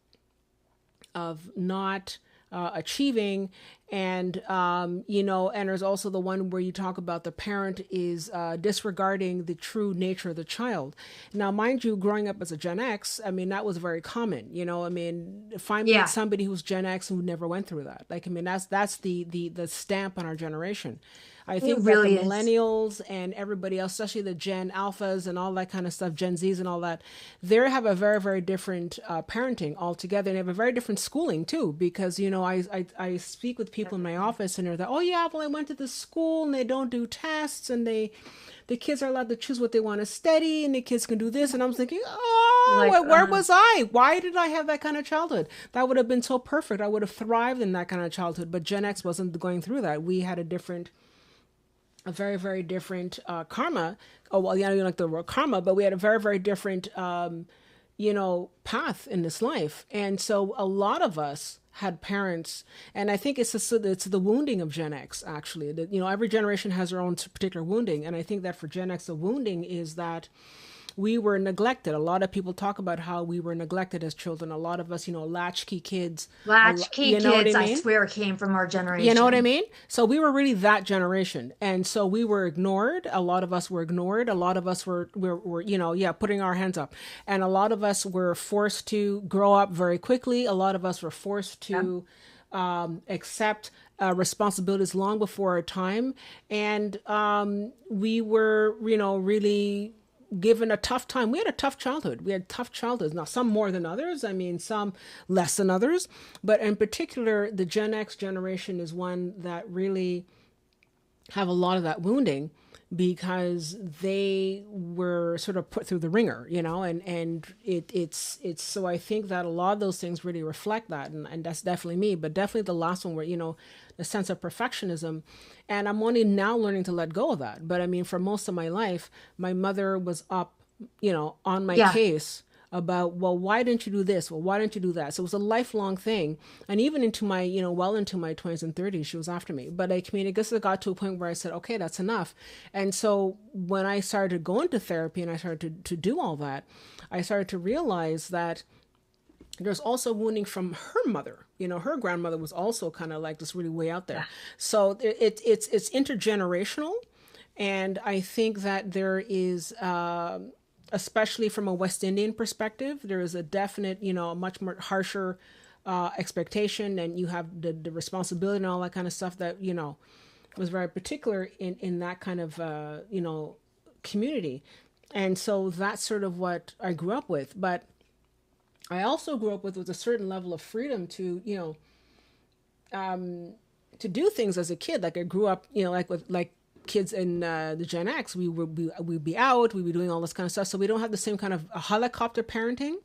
not achieving. And and there's also the one where you talk about the parent is disregarding the true nature of the child. Now, mind you, growing up as a Gen X, I mean, that was very common. I mean, find me Yeah, somebody who's Gen X who never went through that. Like, I mean, that's the stamp on our generation. I it think that the really is. millennials and everybody else, especially the Gen Alphas and all that kind of stuff, Gen Zs and all that, they have a very, very different parenting altogether. And they have a very different schooling too, because, I speak with people in my office and they're like, oh yeah, well, I went to this school and they don't do tests and the kids are allowed to choose what they want to study and the kids can do this. And I'm thinking, You're oh, like, where was I? Why did I have that kind of childhood? That would have been so perfect. I would have thrived in that kind of childhood. But Gen X wasn't going through that. We had a very, very different karma. Oh, well, yeah, I don't like the word karma, but we had a very, very different, path in this life. And so a lot of us had parents, and I think it's the wounding of Gen X, actually. That, every generation has their own particular wounding. And I think that for Gen X, the wounding is that we were neglected. A lot of people talk about how we were neglected as children. A lot of us, latchkey kids, latchkey you know what I kids, I mean? swear, came from our You know what I generation. mean? So we were really that generation. And so we were ignored. A lot of us were ignored. A lot of us were yeah, putting our hands up. And a lot of us were forced to grow up very quickly. A lot of us were forced Yep. to accept responsibilities long before our time. And we were, really given a tough time. We had a tough childhood. We had tough childhoods. Now, some more than others. I mean, some less than others. But in particular, the Gen X generation is one that really have a lot of that wounding because they were sort of put through the ringer, and it's so I think that a lot of those things really reflect that, and that's definitely me, but definitely the last one where the sense of perfectionism, and I'm only now learning to let go of that. But I mean, for most of my life, my mother was up, on my Yeah. case about, well, why didn't you do this? Well, why didn't you do that? So it was a lifelong thing. And even into my, well into my 20s and 30s, she was after me. But I mean, I guess it got to a point where I said, okay, that's enough. And so when I started to go into therapy and I started to do all that, I started to realize that there's also wounding from her mother. Her grandmother was also kind of like this really way out there. Yeah. So it's intergenerational. And I think that there is especially from a West Indian perspective, there is a definite, a much more harsher expectation, and you have the responsibility and all that kind of stuff that, was very particular in that kind of, community. And so that's sort of what I grew up with. But I also grew up with was a certain level of freedom to, to do things as a kid. Like I grew up, like with like kids in the Gen X, we'd be out, we'd be doing all this kind of stuff. So we don't have the same kind of helicopter parenting.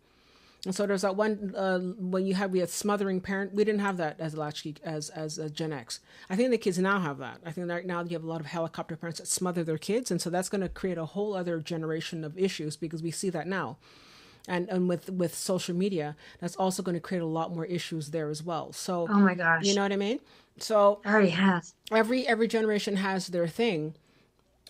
And so there's that one when we had smothering parent. We didn't have that as a latchkey as a Gen X. I think the kids now have that. I think that now you have a lot of helicopter parents that smother their kids, and so that's going to create a whole other generation of issues because we see that now. And with social media, that's also going to create a lot more issues there as well. So, Oh my you know gosh. what I mean? So Already has. every generation has their thing.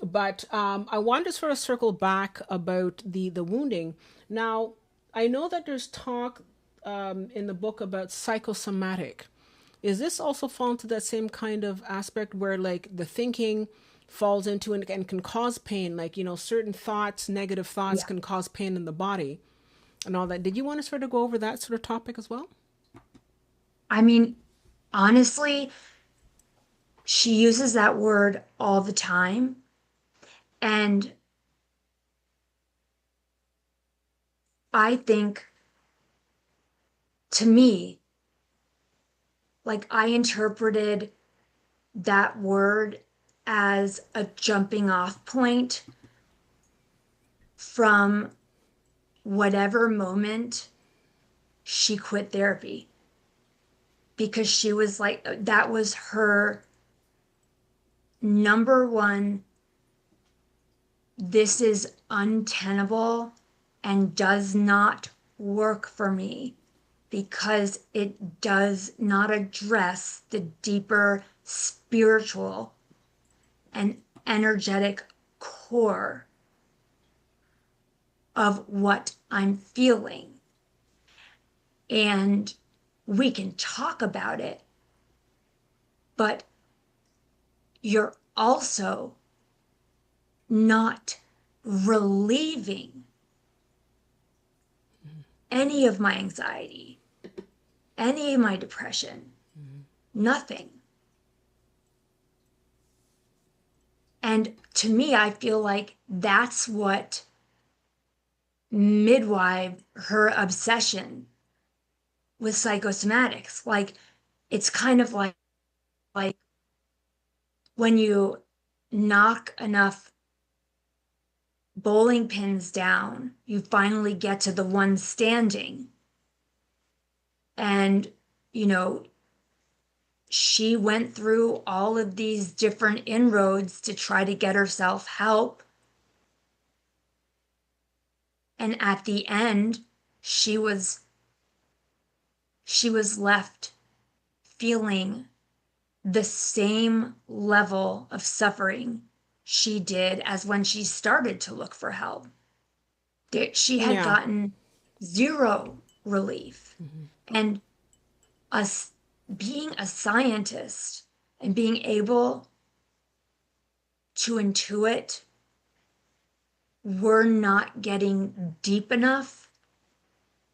But I want to sort of circle back about the wounding. Now, I know that there's talk in the book about psychosomatic. Is this also fall into that same kind of aspect where like the thinking falls into and can cause pain? Like, certain thoughts, negative thoughts Yeah. can cause pain in the body and all that. Did you want to sort of go over that sort of topic as well? I mean, honestly, she uses that word all the time. And I think to me, like I interpreted that word as a jumping off point from whatever moment she quit therapy because she was like, that was her number one. This is untenable and does not work for me because it does not address the deeper spiritual and energetic core of what I'm feeling. And we can talk about it, but you're also not relieving any of my anxiety, any of my depression, nothing. And to me, I feel like that's what midwife her obsession with psychosomatics. Like, it's kind of like when you knock enough bowling pins down, you finally get to the one standing. And, you know, she went through all of these different inroads to try to get herself help. And at the end, she was left feeling the same level of suffering she did as when she started to look for help. She had Yeah. gotten zero relief. And us being a scientist and being able to intuit we're not getting deep enough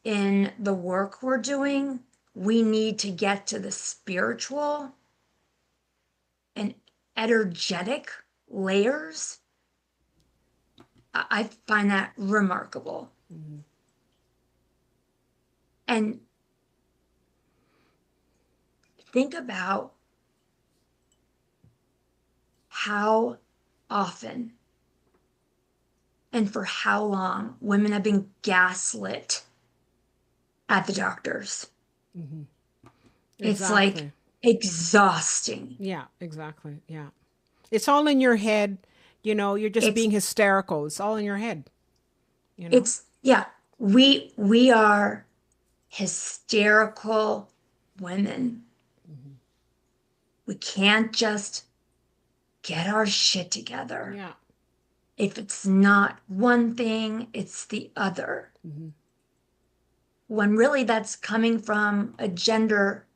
in the work we're doing. We need to get to the spiritual and energetic layers. I find that remarkable. Mm-hmm. And think about how often and for how long women have been gaslit at the doctors. Mm-hmm. It's like Exactly. exhausting. Yeah, exactly. Yeah. It's all in your head. You know, you're just It's being hysterical. It's all in your head, you know? it's yeah, we are hysterical women. Mm-hmm. We can't just get our shit together. Yeah. If it's not one thing, it's the other. Mm-hmm. When really that's coming from a gender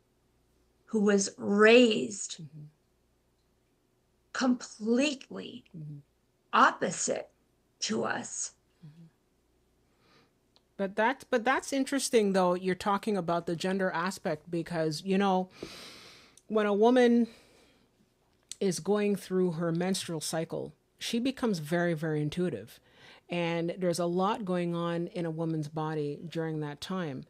who was raised Mm-hmm. completely Mm-hmm. opposite to us. But that's interesting though. You're talking about the gender aspect because, you know, when a woman is going through her menstrual cycle, she becomes very, very intuitive. And there's a lot going on in a woman's body during that time.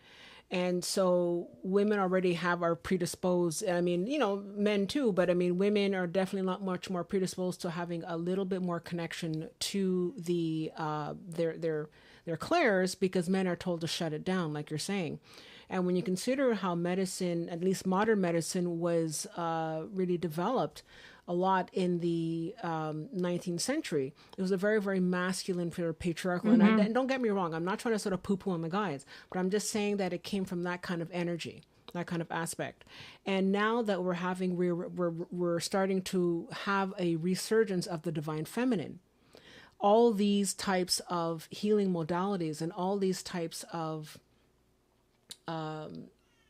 And so women already have our predisposed, I mean, you know, men too, but I mean, women are definitely not much more predisposed to having a little bit more connection to their clairs because men are told to shut it down, like you're saying. And when you consider how medicine, at least modern medicine, was really developed a lot in the 19th century, it was a very, very masculine, sort of patriarchal. And don't get me wrong, I'm not trying to sort of poo poo on the guys, but I'm just saying that it came from that kind of energy, that kind of aspect. And now that we're starting to have a resurgence of the divine feminine, all these types of healing modalities and all these types of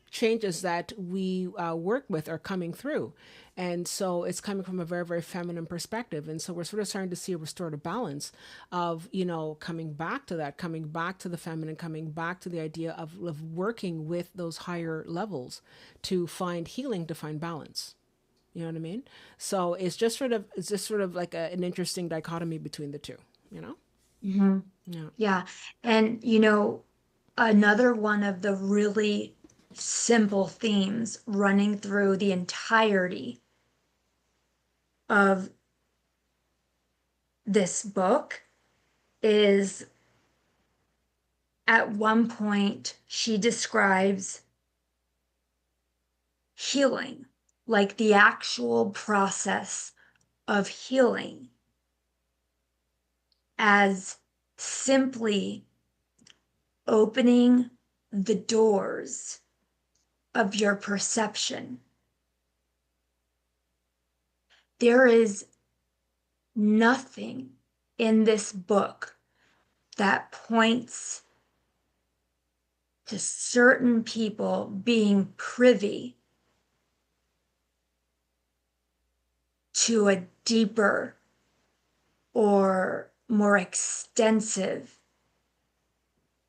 changes that we work with are coming through. And so it's coming from a very, very feminine perspective. And so we're sort of starting to see a restorative balance of, you know, coming back to that, coming back to the feminine, coming back to the idea of working with those higher levels to find healing, to find balance. You know what I mean? So it's just sort of like an interesting dichotomy between the two, you know? Mm-hmm. Yeah. Yeah. And, another one of the really simple themes running through the entirety of this book is at one point she describes healing, like the actual process of healing, as simply opening the doors of your perception. There is nothing in this book that points to certain people being privy to a deeper or more extensive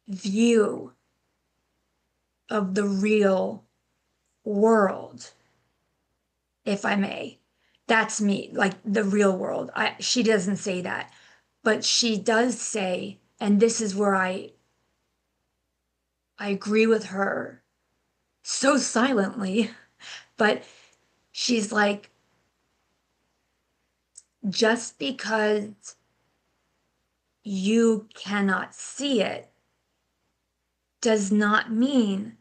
view of the real world, if I may. That's me, like the real world. She doesn't say that, but she does say, and this is where I agree with her so silently, but she's like, just because you cannot see it does not mean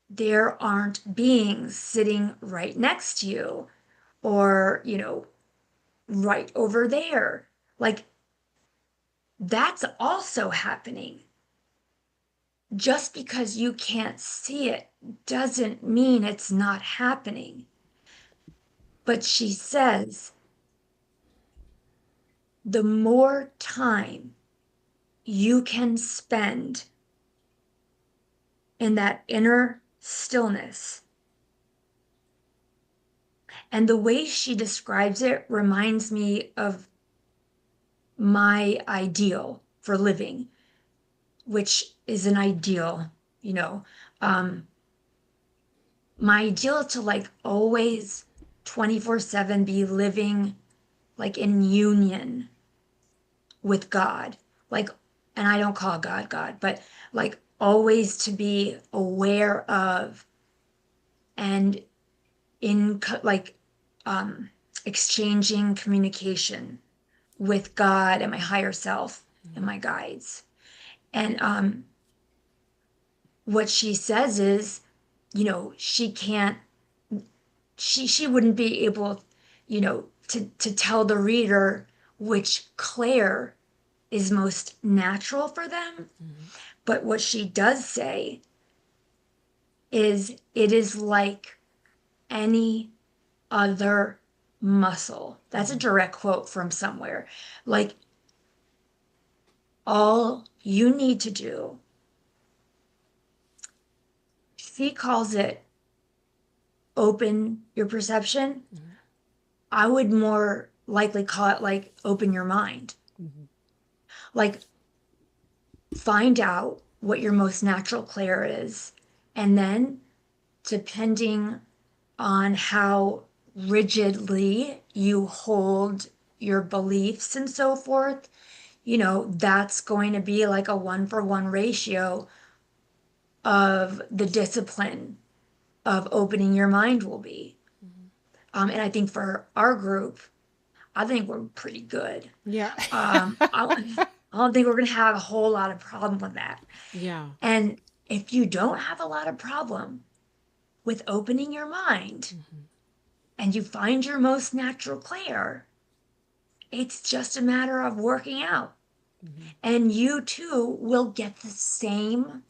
there aren't beings sitting right next to you or, right over there. Like, that's also happening. Just because you can't see it doesn't mean it's not happening. But she says, the more time you can spend in that inner stillness, and the way she describes it reminds me of my ideal for living, which is an ideal, you know. Um, my ideal to like always 24/7 be living like in union with God. Like, and I don't call God God, but like always to be aware of and in like um exchanging communication with God and my higher self and my guides. And what she says is, she can't, she wouldn't be able, to tell the reader which Claire is most natural for them. Mm-hmm. But what she does say is it is like any other muscle. That's a Mm-hmm. direct quote from somewhere. Like, all you need to do, she calls it open your perception. Mm-hmm. I would more likely call it like open your mind. Mm-hmm. Like, find out what your most natural Claire is. And then, depending on how rigidly you hold your beliefs and so forth, that's going to be like a 1-for-1 ratio of the discipline of opening your mind will be. Mm-hmm. And I think for our group, I think we're pretty good. Yeah. I don't think we're going to have a whole lot of problem with that. Yeah. And if you don't have a lot of problem with opening your mind Mm-hmm. and you find your most natural Claire, it's just a matter of working out. Mm-hmm. And you too will get the same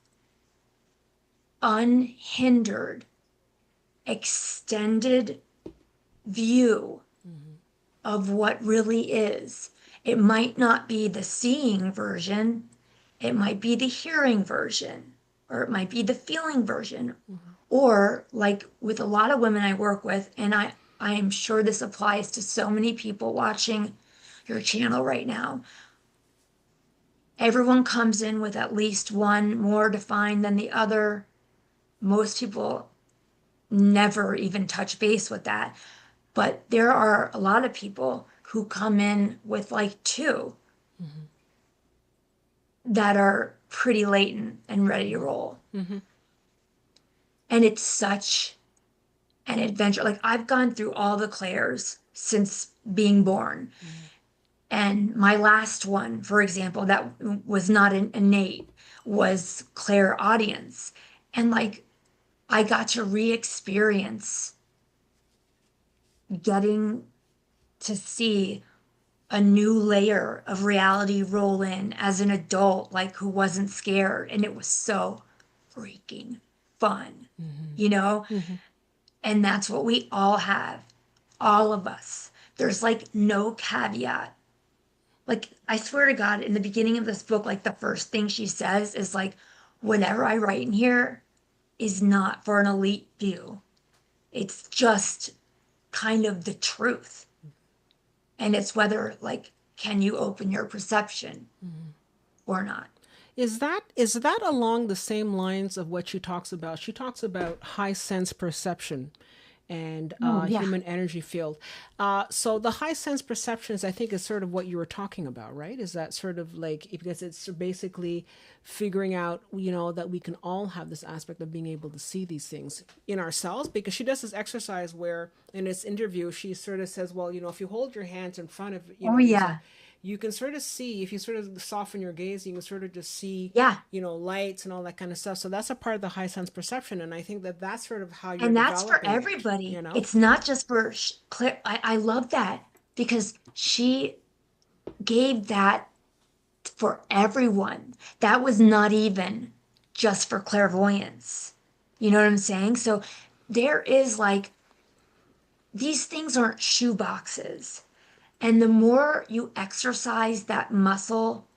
unhindered, extended view Mm-hmm. of what really is. It might not be the seeing version, it might be the hearing version, or it might be the feeling version. Mm-hmm. Or, like with a lot of women I work with, and I am sure this applies to so many people watching your channel right now. Everyone comes in with at least one more defined than the other. Most people never even touch base with that. But there are a lot of people who come in with like two Mm-hmm. that are pretty latent and ready to roll. Mm-hmm. And it's such an adventure. Like, I've gone through all the Claires since being born. Mm-hmm. And my last one, for example, that was not an innate, was Claire audience. And like, I got to re-experience getting to see a new layer of reality roll in as an adult, like who wasn't scared. And it was so freaking fun, you know? Mm-hmm. And that's what we all have, all of us. There's like no caveat Like, I swear to God, in the beginning of this book, like the first thing she says is like, whatever I write in here is not for an elite view. It's just kind of the truth. And it's whether, like, can you open your perception or not? Is that along the same lines of what she talks about? She talks about high sense perception and Oh, yeah. human energy field. So the high sense perceptions, I think, is sort of what you were talking about, right? Is that sort of like, because it's basically figuring out, that we can all have this aspect of being able to see these things in ourselves. Because she does this exercise where in this interview she sort of says, well, if you hold your hands in front of, Oh, yourself, yeah. you can sort of see, if you sort of soften your gaze, you can sort of just see, Yeah. lights and all that kind of stuff. So that's a part of the high sense perception. And I think that that's sort of how you're And that's for developing it, everybody. It's not just for Claire. I love that because she gave that for everyone. That was not even just for clairvoyance. You know what I'm saying? So there is like, these things aren't shoe boxes. And the more you exercise that muscle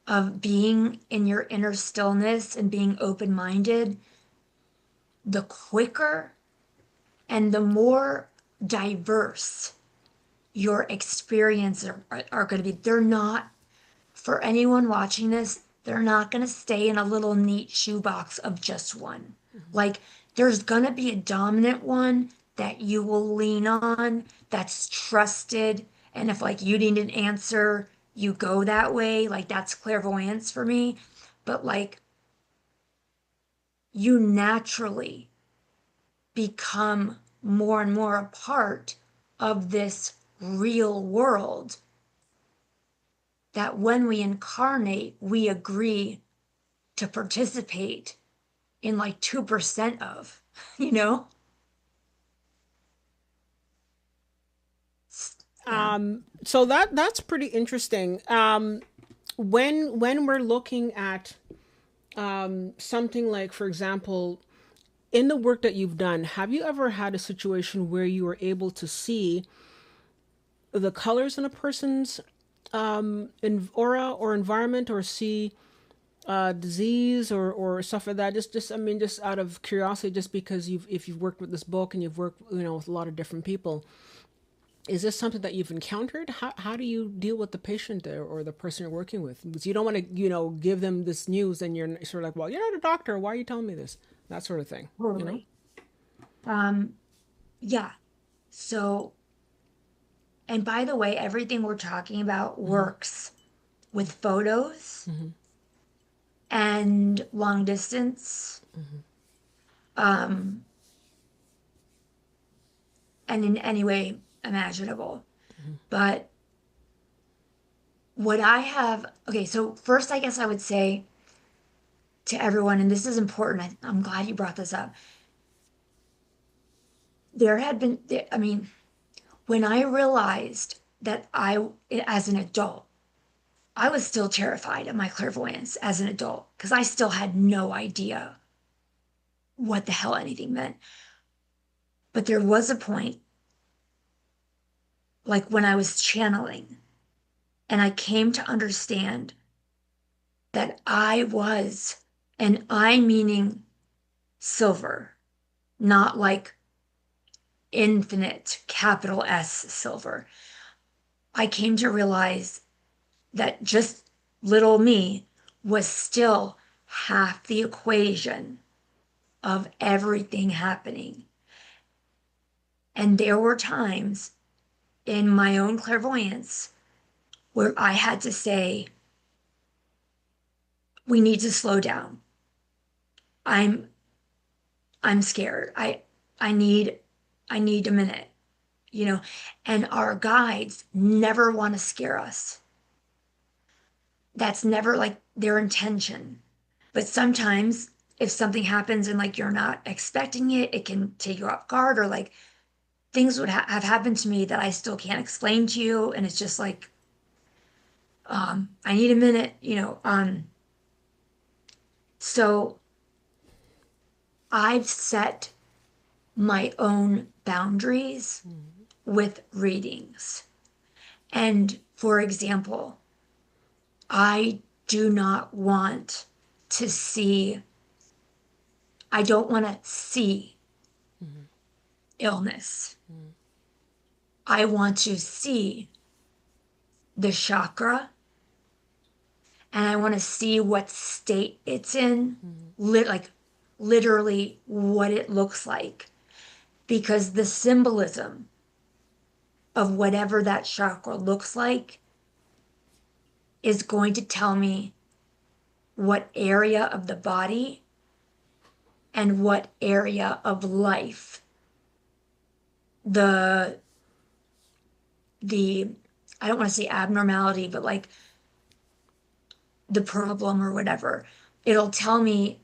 of being in your inner stillness and being open minded, the quicker and the more diverse your experiences are going to be. They're not, for anyone watching this, they're not going to stay in a little neat shoebox of just one. Like, there's going to be a dominant one that you will lean on that's trusted. And if, like, you need an answer, you go that way. Like, that's clairvoyance for me. But, like, you naturally become more and more a part of this real world that when we incarnate, we agree to participate in like 2% of, you know? Yeah. So that's pretty interesting. When we're looking at something like, for example, in the work that you've done, have you ever had a situation where you were able to see the colors in a person's in aura or environment, or see disease or stuff like that? Just I mean, just out of curiosity, just because if you've worked with this book and you've worked, with a lot of different people, is this something that you've encountered? How do you deal with the patient or the person you're working with? Because you don't want to, give them this news and you're sort of like, well, you're not a doctor. Why are you telling me this? That sort of thing, Totally. Um, yeah. So, and by the way, everything we're talking about works with photos and long distance, um, and in any way imaginable. But what I have, okay, so first, I guess I would say to everyone, and this is important, I'm glad you brought this up. There had been, I mean, when I realized that as an adult, I was still terrified of my clairvoyance as an adult because I still had no idea what the hell anything meant. But there was a point, like when I was channeling, and I came to understand that I was, and I meaning silver, not like infinite capital S silver. I came to realize that just little me was still half the equation of everything happening. And there were times in my own clairvoyance where I had to say, we need to slow down. I'm I'm scared. I need I need a minute, you know. And our guides never want to scare us. That's never like their intention. But sometimes if something happens and like you're not expecting it, it can take you off guard, or like things would have happened to me that I still can't explain to you. And it's just like, I need a minute, you know. So I've set my own boundaries with readings. And for example, I do not want to see, I don't want to see illness. I want to see the chakra and I want to see what state it's in, like literally what it looks like. Because the symbolism of whatever that chakra looks like is going to tell me what area of the body and what area of life the the I don't want to say abnormality, but like the problem or whatever. It'll tell me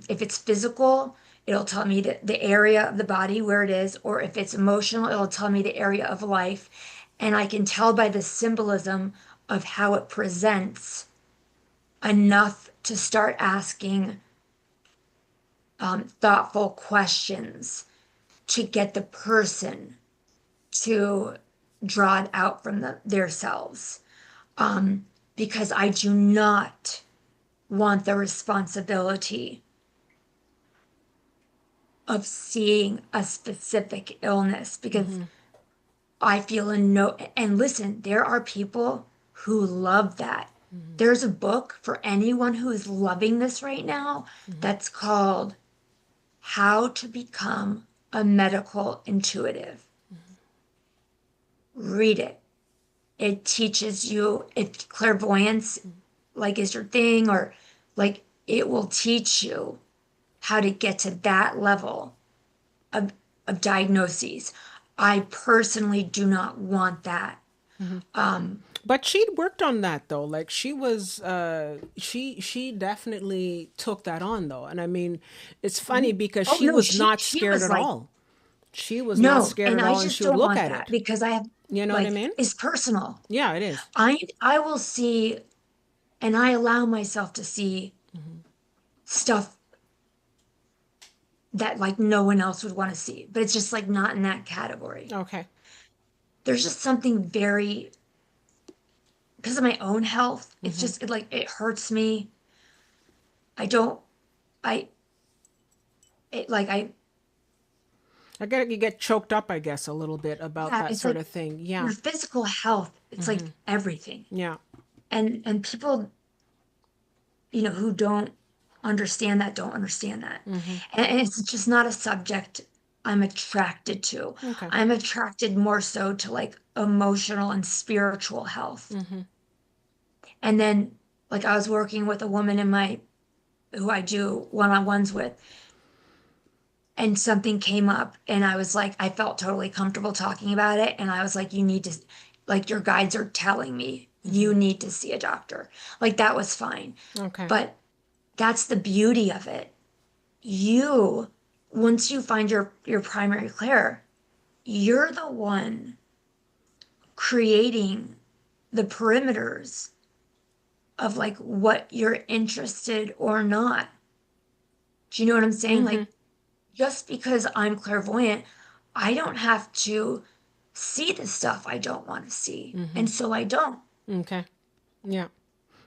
if it's physical, it'll tell me the area of the body where it is, or if it's emotional, it'll tell me the area of life. And I can tell by the symbolism of how it presents enough to start asking thoughtful questions to get the person to draw it out from their selves. Because I do not want the responsibility of seeing a specific illness because I feel and listen, there are people who love that. There's a book for anyone who is loving this right now that's called How to Become a Medical Intuitive. Read it. It teaches you if clairvoyance like is your thing, or like it will teach you how to get to that level of diagnoses. I personally do not want that. But she'd worked on that though. Like she was, she definitely took that on though. And I mean, it's funny because Oh she no, was not she scared was at like, all. She was not no, scared and at I all, and just she would don't look want at that it. because I have You know what I like mean? it's personal. Yeah, it is. I will see and I allow myself to see stuff that like no one else would want to see, but it's just like not in that category. Okay. There's just something very because of my own health. It's just like it hurts me. I don't I it like I I get you get choked up, I guess, a little bit about yeah, that it's sort like of thing. Yeah. your physical health. It's like everything. Yeah. And people, who don't understand that. And it's just not a subject I'm attracted to. Okay. I'm attracted more so to like emotional and spiritual health. And then like I was working with a woman who I do one-on-ones with, and something came up and I was like, I felt totally comfortable talking about it. And I was like, you need to, like, your guides are telling me you need to see a doctor. Like, that was fine. Okay. But that's the beauty of it. You, once you find your primary clair, you're the one creating the perimeters of like what you're interested or not. Do you know what I'm saying? Like, just because I'm clairvoyant, I don't have to see the stuff I don't want to see. And so I don't. Okay. Yeah.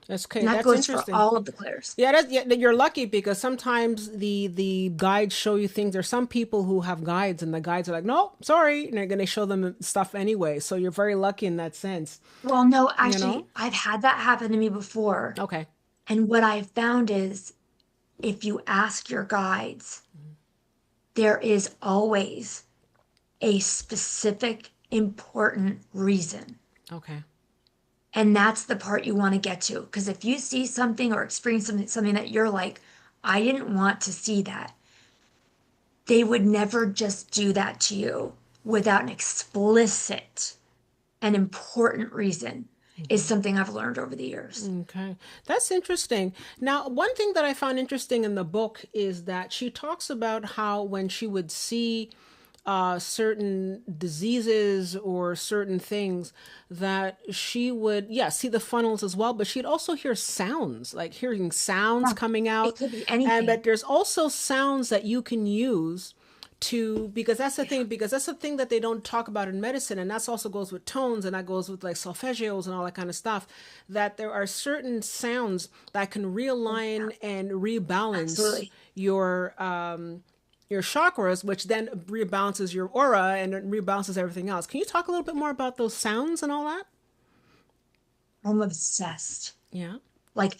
That's okay. And that That's goes for interesting. all of the clairs. Yeah, yeah, you're lucky because sometimes the guides show you things. There's some people who have guides, and the guides are like, "No, sorry," and they're going to show them stuff anyway. So you're very lucky in that sense. Well, no, You know? actually, I've had that happen to me before. Okay. And what I've found is if you ask your guides, there is always a specific, important reason. Okay. And that's the part you want to get to. Because if you see something or experience something that you're like, I didn't want to see that, they would never just do that to you without an explicit and important reason, is something I've learned over the years. Okay. That's interesting. Now, one thing that I found interesting in the book is that she talks about how when she would see certain diseases or certain things that she would, yeah, see the funnels as well, but she'd also hear sounds, like hearing sounds Yeah, coming it out. could be And anything. that there's also sounds that you can use to, because that's the Yeah. thing, because that's the thing that they don't talk about in medicine, and that's also goes with tones, and that goes with like solfeggios and all that kind of stuff, that there are certain sounds that can Oh, yeah. realign and rebalance Absolutely. your chakras, which then rebalances your aura and it rebalances everything else. Can you talk a little bit more about those sounds and all that? I'm obsessed. Yeah. Like,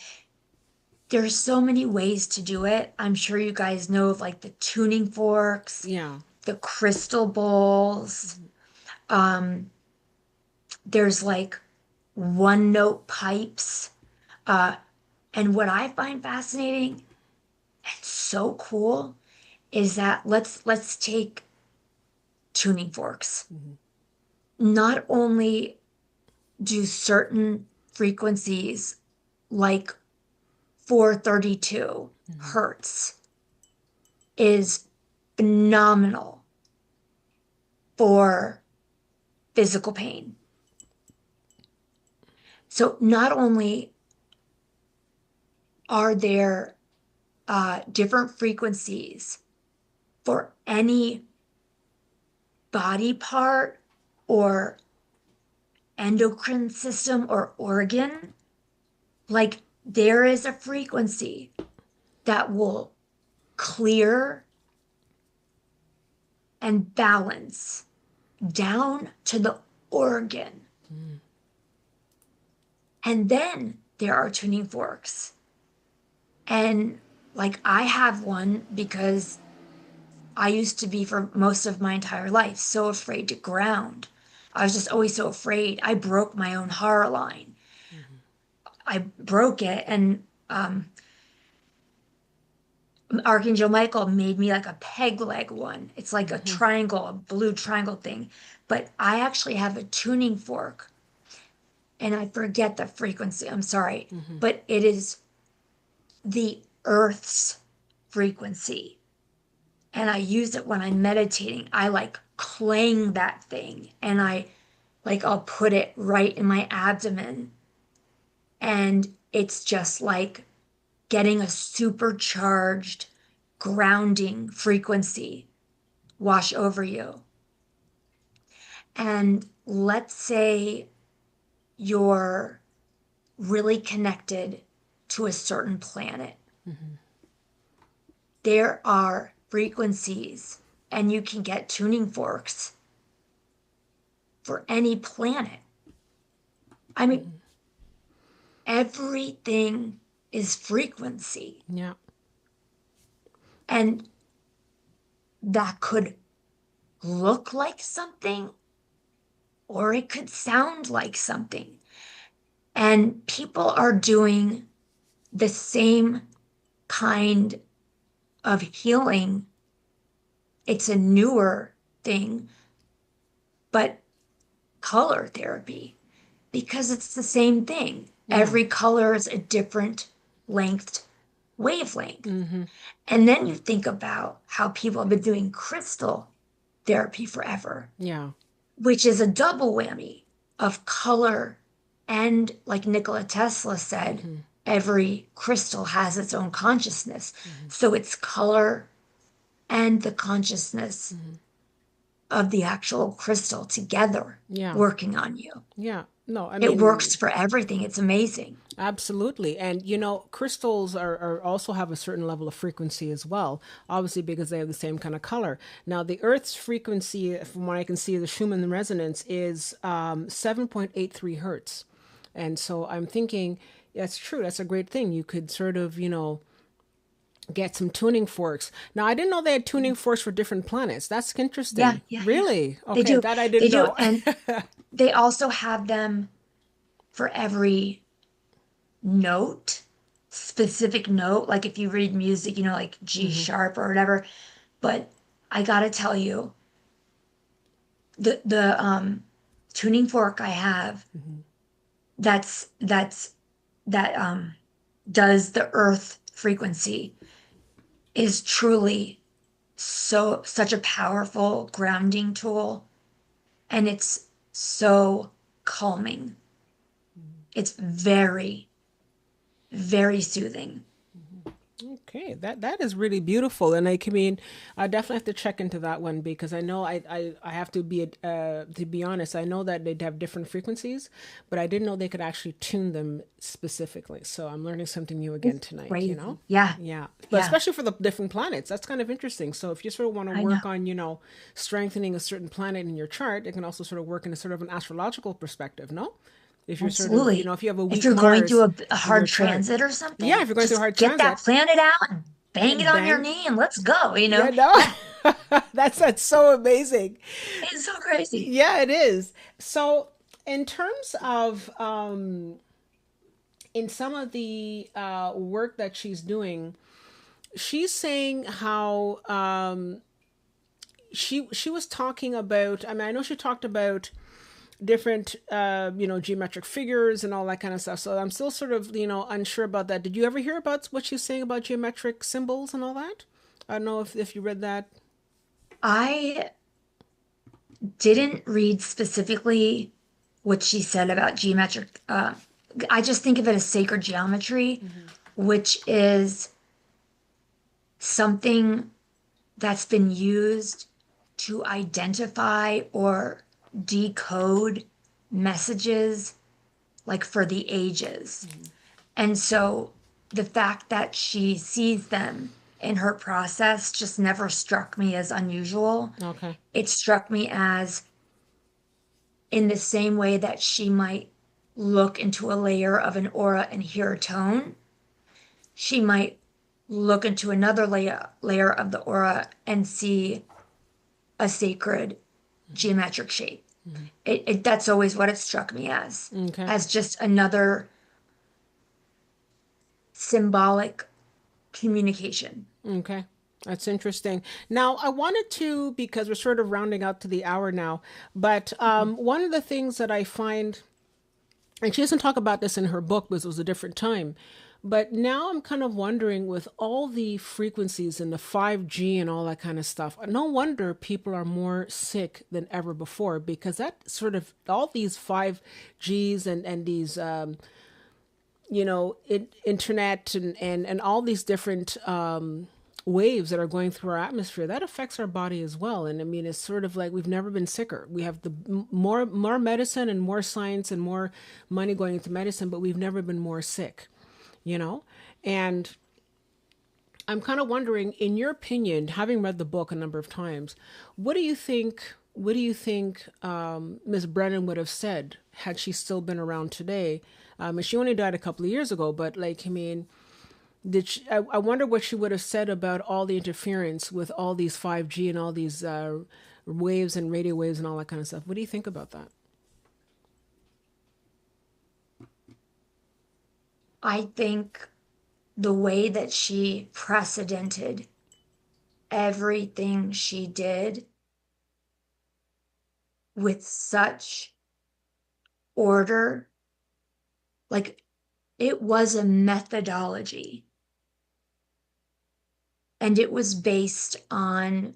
there's so many ways to do it. I'm sure you guys know of like the tuning forks, Yeah. the crystal bowls. Um, there's like one note pipes. Uh, and what I find fascinating and so cool is that let's take tuning forks. Not only do certain frequencies like 432 hertz is phenomenal for physical pain. So not only are there different frequencies for any body part or endocrine system or organ, like there is a frequency that will clear and balance down to the organ. And then there are tuning forks. And like I have one because I used to be for most of my entire life so afraid to ground. I was just always so afraid. I broke my own horror line. I broke it, and Archangel Michael made me like a peg leg one. It's like a triangle, a blue triangle thing. But I actually have a tuning fork, and I forget the frequency. I'm sorry, but it is the Earth's frequency. And I use it when I'm meditating. I like clang that thing, and I'll put it right in my abdomen, and it's just like getting a supercharged grounding frequency wash over you. And let's say you're really connected to a certain planet. There are frequencies, and you can get tuning forks for any planet. I mean, everything is frequency. Yeah. And that could look like something or it could sound like something. And people are doing the same kind of healing. It's a newer thing, but color therapy, because it's the same thing. Yeah. Every color is a different length, wavelength. And then you think about how people have been doing crystal therapy forever, Yeah. which is a double whammy of color. And like Nikola Tesla said, every crystal has its own consciousness. So it's color and the consciousness of the actual crystal together Yeah. working on you. Yeah. No, I It works mean, for everything. It's amazing. absolutely. And you know, crystals are also have a certain level of frequency as well, obviously because they have the same kind of color. Now, the Earth's frequency, from what I can see, the Schumann resonance is 7.83 hertz. And so I'm thinking that's true. That's a great thing. You could sort of, get some tuning forks. Now, I didn't know they had tuning forks for different planets. That's Yeah, interesting. yeah, yeah. Really? They Okay, do. that I They didn't do. know. And they also have them for every note, specific note. Like if you read music, like G sharp or whatever. But I gotta tell you, the tuning fork I have that does the earth frequency is truly such a powerful grounding tool, and it's so calming. It's very, very soothing. Okay, that is really beautiful, and I mean, I definitely have to check into that one because I know I have to be honest. I know that they'd have different frequencies, but I didn't know they could actually tune them specifically. So I'm learning something new again It's tonight. You know, crazy. Yeah. yeah, but Yeah. especially for the different planets, that's kind of interesting. So if you sort of want to I know. work on, strengthening a certain planet in your chart, it can also sort of work in a sort of an astrological perspective. No, if you're sort of, Absolutely. if you have a If weak you're going through Mars a in your hard chart. transit or Yeah, something, if you're going through a just hard get that transit, planet out and bang it and on your bang. knee and let's go, you Yeah, know? no. Yeah. That's so amazing. It's so crazy. Yeah, it is. So, in terms of in some of the work that she's doing, she's saying how she was talking about. I mean, I know she talked about different geometric figures and all that kind of stuff. So I'm still sort of unsure about that. Did you ever hear about what she's saying about geometric symbols and all that? I don't know if you read that. I didn't read specifically what she said about geometric. I just think of it as sacred geometry, Mm-hmm. which is something that's been used to identify or decode messages like for the ages. And so the fact that she sees them in her process just never struck me as unusual. Okay. It struck me as in the same way that she might look into a layer of an aura and hear a tone, she might look into another layer of the aura and see a sacred geometric shape. That's always what it struck me Okay. as just another symbolic communication. Okay. That's interesting. Now, I wanted to, because we're sort of rounding out to the hour now, but one of the things that I find, and she doesn't talk about this in her book because it was a different time, but now I'm kind of wondering with all the frequencies and the 5G and all that kind of stuff, no wonder people are more sick than ever before because that sort of, all these 5Gs and these, internet and all these different waves that are going through our atmosphere that affects our body as well. And I mean, it's sort of like we've never been sicker. We have the more medicine and more science and more money going into medicine, but we've never been more sick, you know. And I'm kind of wondering, in your opinion, having read the book a number of times, what do you think? What do you think Miss Brennan would have said had she still been around today? And she only died a couple of years ago, but like, I mean, I wonder what she would have said about all the interference with all these 5G and all these waves and radio waves and all that kind of stuff. What do you think about that? I think the way that she precedented everything she did with such order, like it was a methodology and it was based on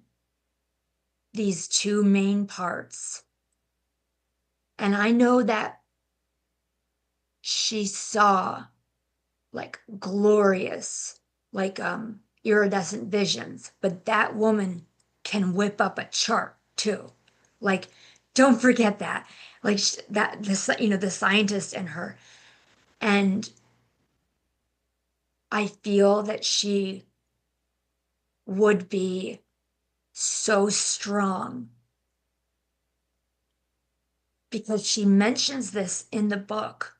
these two main parts. And I know that she saw like glorious, like iridescent visions, but that woman can whip up a chart too. Like, don't forget that. Like that, the scientist in her. And I feel that she would be so strong because she mentions this in the book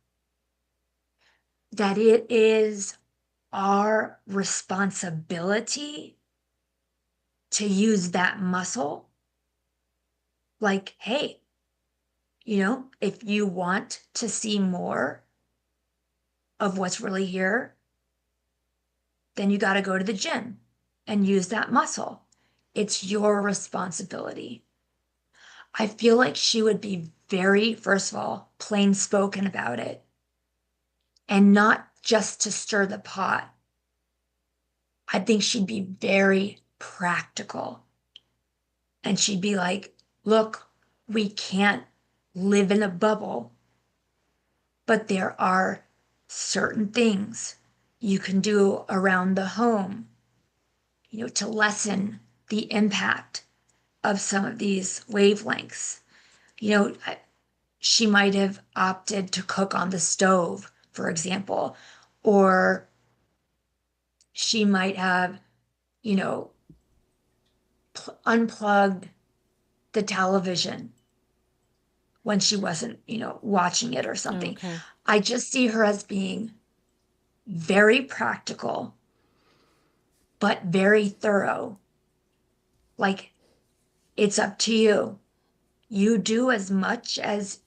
that it is our responsibility to use that muscle. Like, hey, if you want to see more of what's really here, then you got to go to the gym and use that muscle. It's your responsibility. I feel like she would be very, first of all, plain spoken about it and not just to stir the pot. I think she'd be very practical and she'd be like, look, we can't live in a bubble, but there are certain things. you can do around the home, to lessen the impact of some of these wavelengths. You know, she might have opted to cook on the stove, for example, or she might have, you know, unplugged the television when she wasn't, watching it or something. Okay. I just see her as being very practical, but very thorough. Like, it's up to you. You do as much as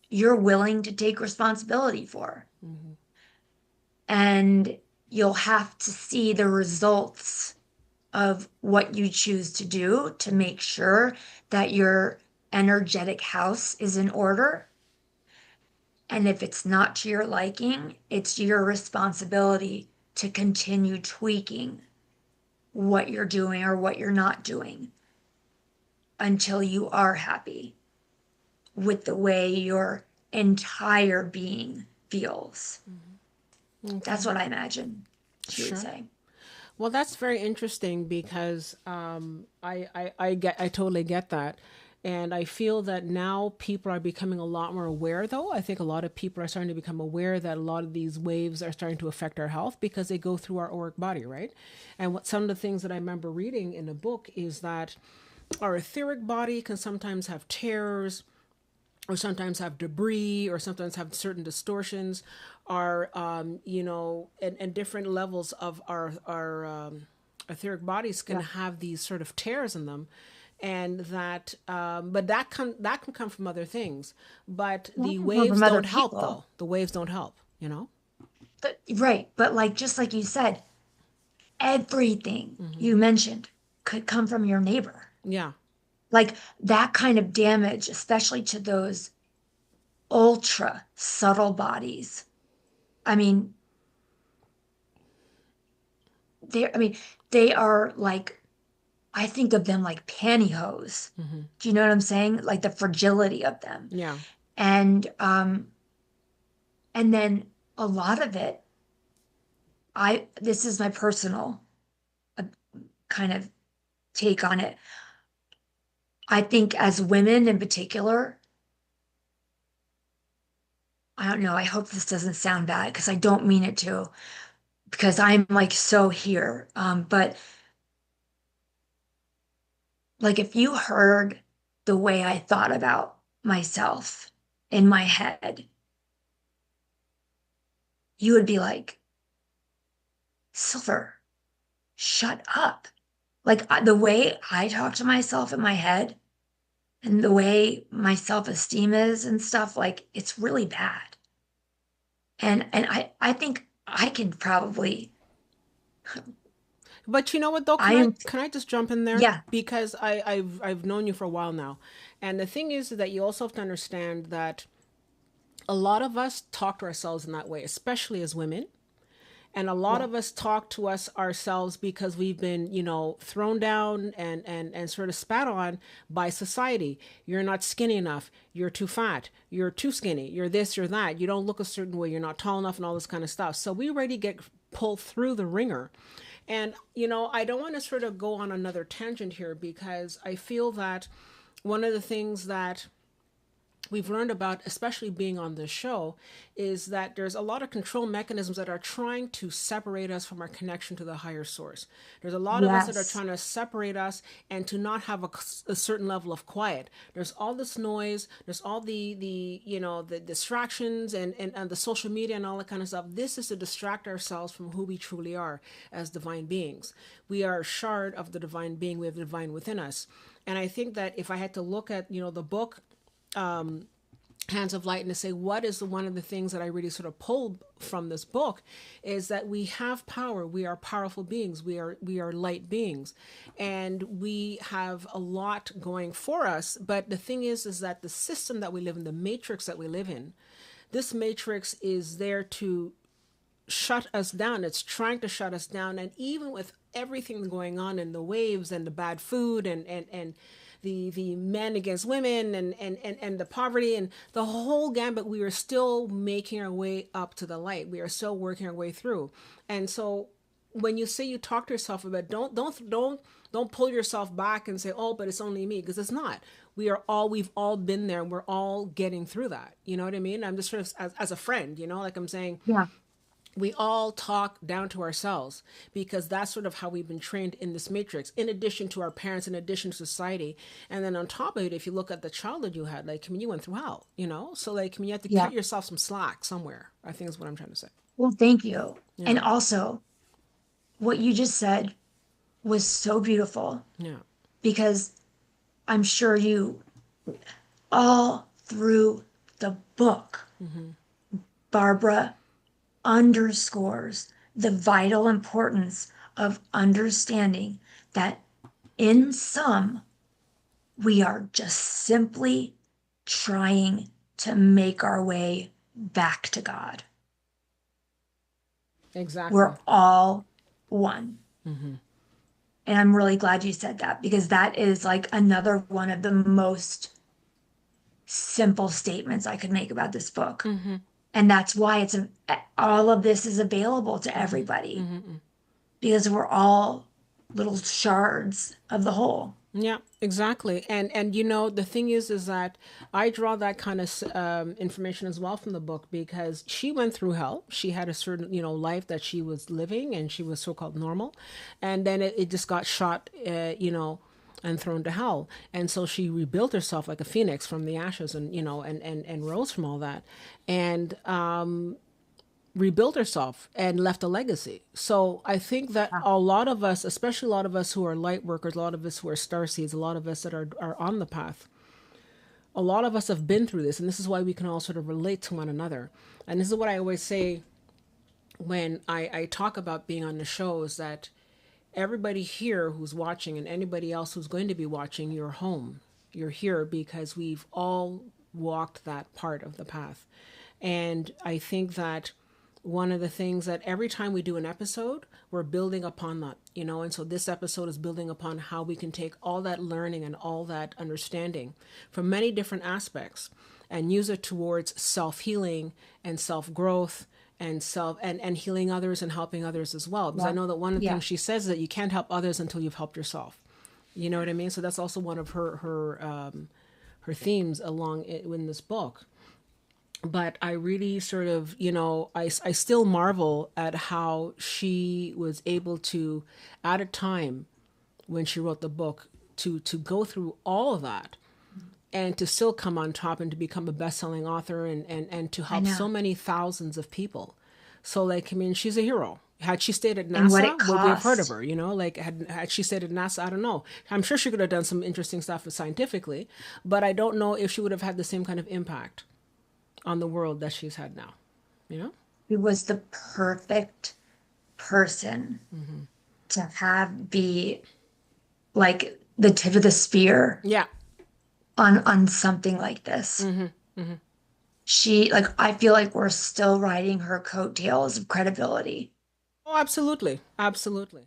you're willing to take responsibility for. Mm-hmm. And you'll have to see the results of what you choose to do to make sure that your energetic house is in order. And if it's not to your liking, it's your responsibility to continue tweaking what you're doing or what you're not doing until you are happy with the way your entire being feels. Okay. That's what I imagine she would Sure. say. Well, that's very interesting because I totally get that. And I feel that now people are becoming a lot more aware, though. I think a lot of people are starting to become aware that a lot of these waves are starting to affect our health because they go through our auric body, right? And what some of the things that I remember reading in the book is that our etheric body can sometimes have tears or sometimes have debris or sometimes have certain distortions are and different levels of our etheric bodies can Yeah. have these sort of tears in them, and that but that can come from other things, but Well, the I can come waves from other don't help, people. though. The waves don't help. Right. But like just like you said, everything you mentioned could come from your neighbor. Yeah. Like that kind of damage, especially to those ultra subtle bodies. I mean, they are like, I think of them like pantyhose. Do you know what I'm saying? Like the fragility of them. Yeah. And and then a lot of it, this is my personal uh, kind of take on it. I think as women in particular, I don't know, I hope this doesn't sound bad because I don't mean it to, because I'm like so here. But like if you heard the way I thought about myself in my head, you would be like, Silver, shut up. Like the way I talk to myself in my head and the way my self-esteem is and stuff, like it's really bad. And I think I can probably, But you know what, though? I Can I am, can I just jump in there? yeah, Because I've known you for a while now, and the thing is that you also have to understand that a lot of us talk to ourselves in that way, especially as women. And a lot yeah, of us talk to us ourselves because we've been, thrown down and sort of spat on by society. You're not skinny enough. You're too fat. You're too skinny. You're this, you're that. You don't look a certain way. You're not tall enough and all this kind of stuff. So we already get pulled through the ringer. And, I don't want to sort of go on another tangent here because I feel that one of the things that we've learned about, especially being on this show, is that there's a lot of control mechanisms that are trying to separate us from our connection to the higher source. There's a lot of us that are yes, trying to separate us and to not have a certain level of quiet. There's all this noise. There's all the distractions and the social media and all that kind of stuff. This is to distract ourselves from who we truly are as divine beings. We are a shard of the divine being. We have the divine within us. And I think that if I had to look at, the book, Hands of Light, and to say what is one of the things that I really sort of pulled from this book is that we have power. We are powerful beings. We are light beings, and we have a lot going for us. But the thing is that the system that we live in, the matrix that we live in, this matrix is there to shut us down. It's trying to shut us down, and even with everything going on and the waves and the bad food and the men against women and the poverty and the whole gambit. We are still making our way up to the light. We are still working our way through. And so when you say, you talk to yourself about, don't pull yourself back and say, oh, but it's only me, because it's not. We've all been there, and we're all getting through that. You know what I mean? I'm just sort of as a friend, like I'm saying, Yeah. we all talk down to ourselves, because that's sort of how we've been trained in this matrix, in addition to our parents, in addition to society. And then on top of it, if you look at the childhood you had, like, I mean, you went through hell, so like, I mean, you have to Yeah. cut yourself some slack somewhere, I think is what I'm trying to say. Well, thank you. Yeah. And also, what you just said was so beautiful Yeah. because I'm sure you, all through the book, Barbara underscores the vital importance of understanding that in sum, we are just simply trying to make our way back to God. Exactly. We're all one. And I'm really glad you said that, because that is like another one of the most simple statements I could make about this book. And that's why all of this is available to everybody, because we're all little shards of the whole. Yeah, exactly. And the thing is that I draw that kind of information as well from the book, because she went through hell. She had a certain, life that she was living, and she was so-called normal. And then it just got shot, and thrown to hell. And so she rebuilt herself like a phoenix from the ashes, and, and rose from all that. And, rebuilt herself and left a legacy. So I think that a lot of us, especially a lot of us who are light workers, a lot of us who are starseeds, a lot of us that are on the path, a lot of us have been through this, and this is why we can all sort of relate to one another. And this is what I always say when I talk about being on the show, is that everybody here who's watching, and anybody else who's going to be watching, you're home. You're here because we've all walked that part of the path. And I think that one of the things that every time we do an episode, we're building upon that, and so this episode is building upon how we can take all that learning and all that understanding from many different aspects and use it towards self-healing and self-growth and and healing others and helping others as well. Because I know that one of the things she says is that you can't help others until you've helped yourself. You know what I mean? So that's also one of her themes along in this book. But I really sort of, I still marvel at how she was able to, at a time when she wrote the book, to go through all of that and to still come on top and to become a best-selling author and to help so many thousands of people. So, like, I mean, she's a hero. Had she stayed at NASA, would we have heard of her? Like, had she stayed at NASA, I don't know. I'm sure she could have done some interesting stuff scientifically, but I don't know if she would have had the same kind of impact on the world that she's had now, He was the perfect person to have be like the tip of the spear on something like this. She, like, I feel like we're still riding her coattails of credibility. Oh, absolutely. Absolutely.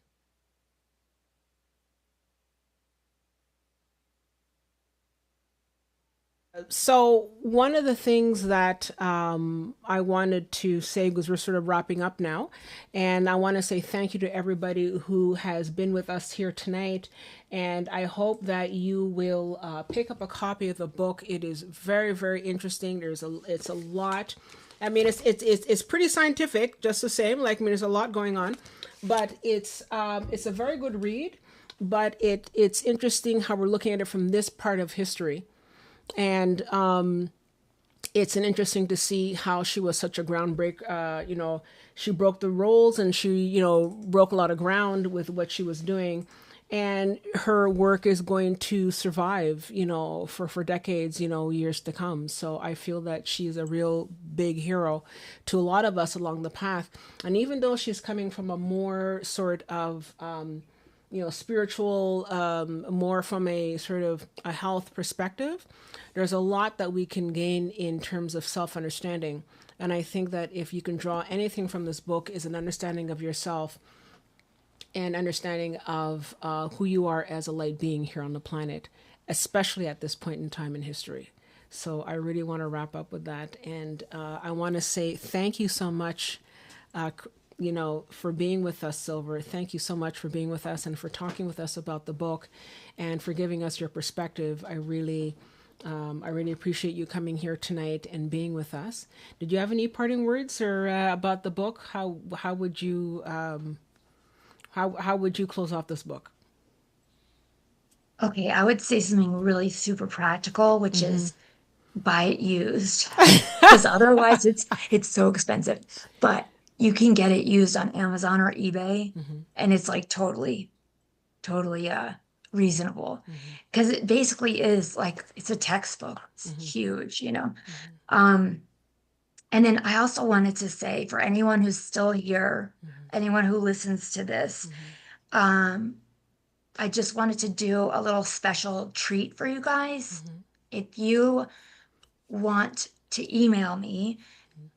So one of the things that I wanted to say, because we're sort of wrapping up now, and I want to say thank you to everybody who has been with us here tonight, and I hope that you will pick up a copy of the book. It is very, very interesting. It's a lot. I mean, it's pretty scientific, just the same. Like, I mean, there's a lot going on, but it's a very good read. But it's interesting how we're looking at it from this part of history. And it's an interesting to see how she was such a groundbreaker. She broke the rules, and she, broke a lot of ground with what she was doing. And her work is going to survive, for decades, years to come. So I feel that she's a real big hero to a lot of us along the path. And even though she's coming from a more sort of, spiritual, more from a sort of a health perspective, there's a lot that we can gain in terms of self-understanding. And I think that if you can draw anything from this book, is an understanding of yourself and understanding of who you are as a light being here on the planet, especially at this point in time in history. So I really want to wrap up with that. And I want to say thank you so much, for being with us, Silver. Thank you so much for being with us and for talking with us about the book and for giving us your perspective. I really appreciate you coming here tonight and being with us. Did you have any parting words or about the book? How would you how would you close off this book? Okay, I would say something really super practical, which is buy it used. Because otherwise it's so expensive. But you can get it used on Amazon or eBay, and it's like totally reasonable. Because it basically is like it's a textbook. It's huge. Um, and then I also wanted to say for anyone who's still here, anyone who listens to this, um, I just wanted to do a little special treat for you guys. If you want to email me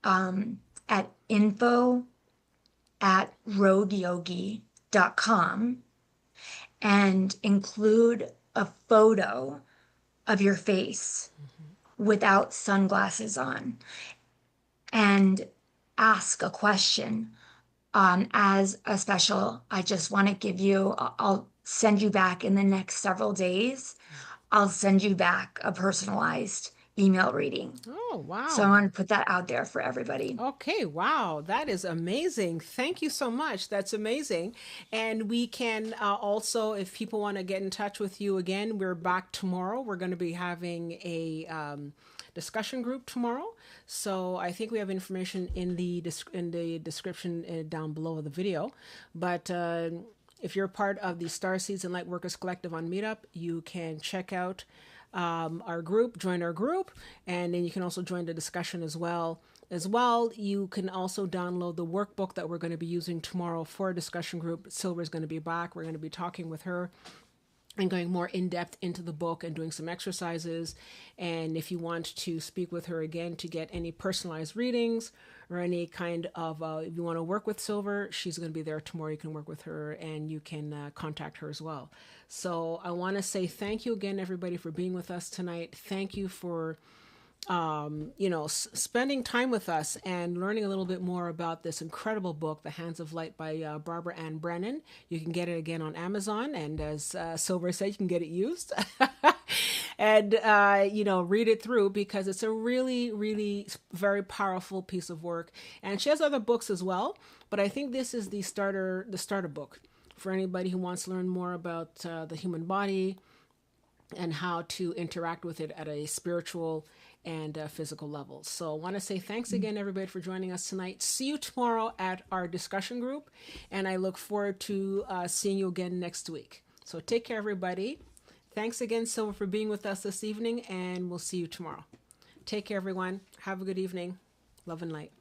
at info@rogueyogi.com and include a photo of your face without sunglasses on and ask a question as a special. I just want to give you, I'll send you back in the next several days. I'll send you back a personalized email reading. Oh, So I wow. want to put that out there for everybody. Okay, wow, that is amazing. Thank you so much. That's amazing. And we can also, if people want to get in touch with you again, we're back tomorrow. We're going to be having a discussion group tomorrow. So I think we have information in the description down below of the video. But if you're part of the Starseeds and Lightworkers Collective on Meetup, you can check out our group, join our group, and then you can also join the discussion as well. You can also download the workbook that we're going to be using tomorrow for a discussion group. Silver's going to be back. We're going to be talking with her and going more in depth into the book and doing some exercises. And if you want to speak with her again to get any personalized readings or any kind of, if you want to work with Silver, she's going to be there tomorrow. You can work with her and you can contact her as well. So I want to say thank you again, everybody, for being with us tonight. Thank you for spending time with us and learning a little bit more about this incredible book, The Hands of Light by Barbara Ann Brennan. You can get it again on Amazon. And as Silver said, you can get it used and, read it through because it's a really, really very powerful piece of work. And she has other books as well. But I think this is the starter book for anybody who wants to learn more about the human body and how to interact with it at a spiritual and physical levels. So I want to say thanks again, everybody, for joining us tonight. See you tomorrow at our discussion group, and I look forward to seeing you again next week. So take care, everybody. Thanks again, Silver, for being with us this evening, and we'll see you tomorrow. Take care, everyone. Have a good evening. Love and light.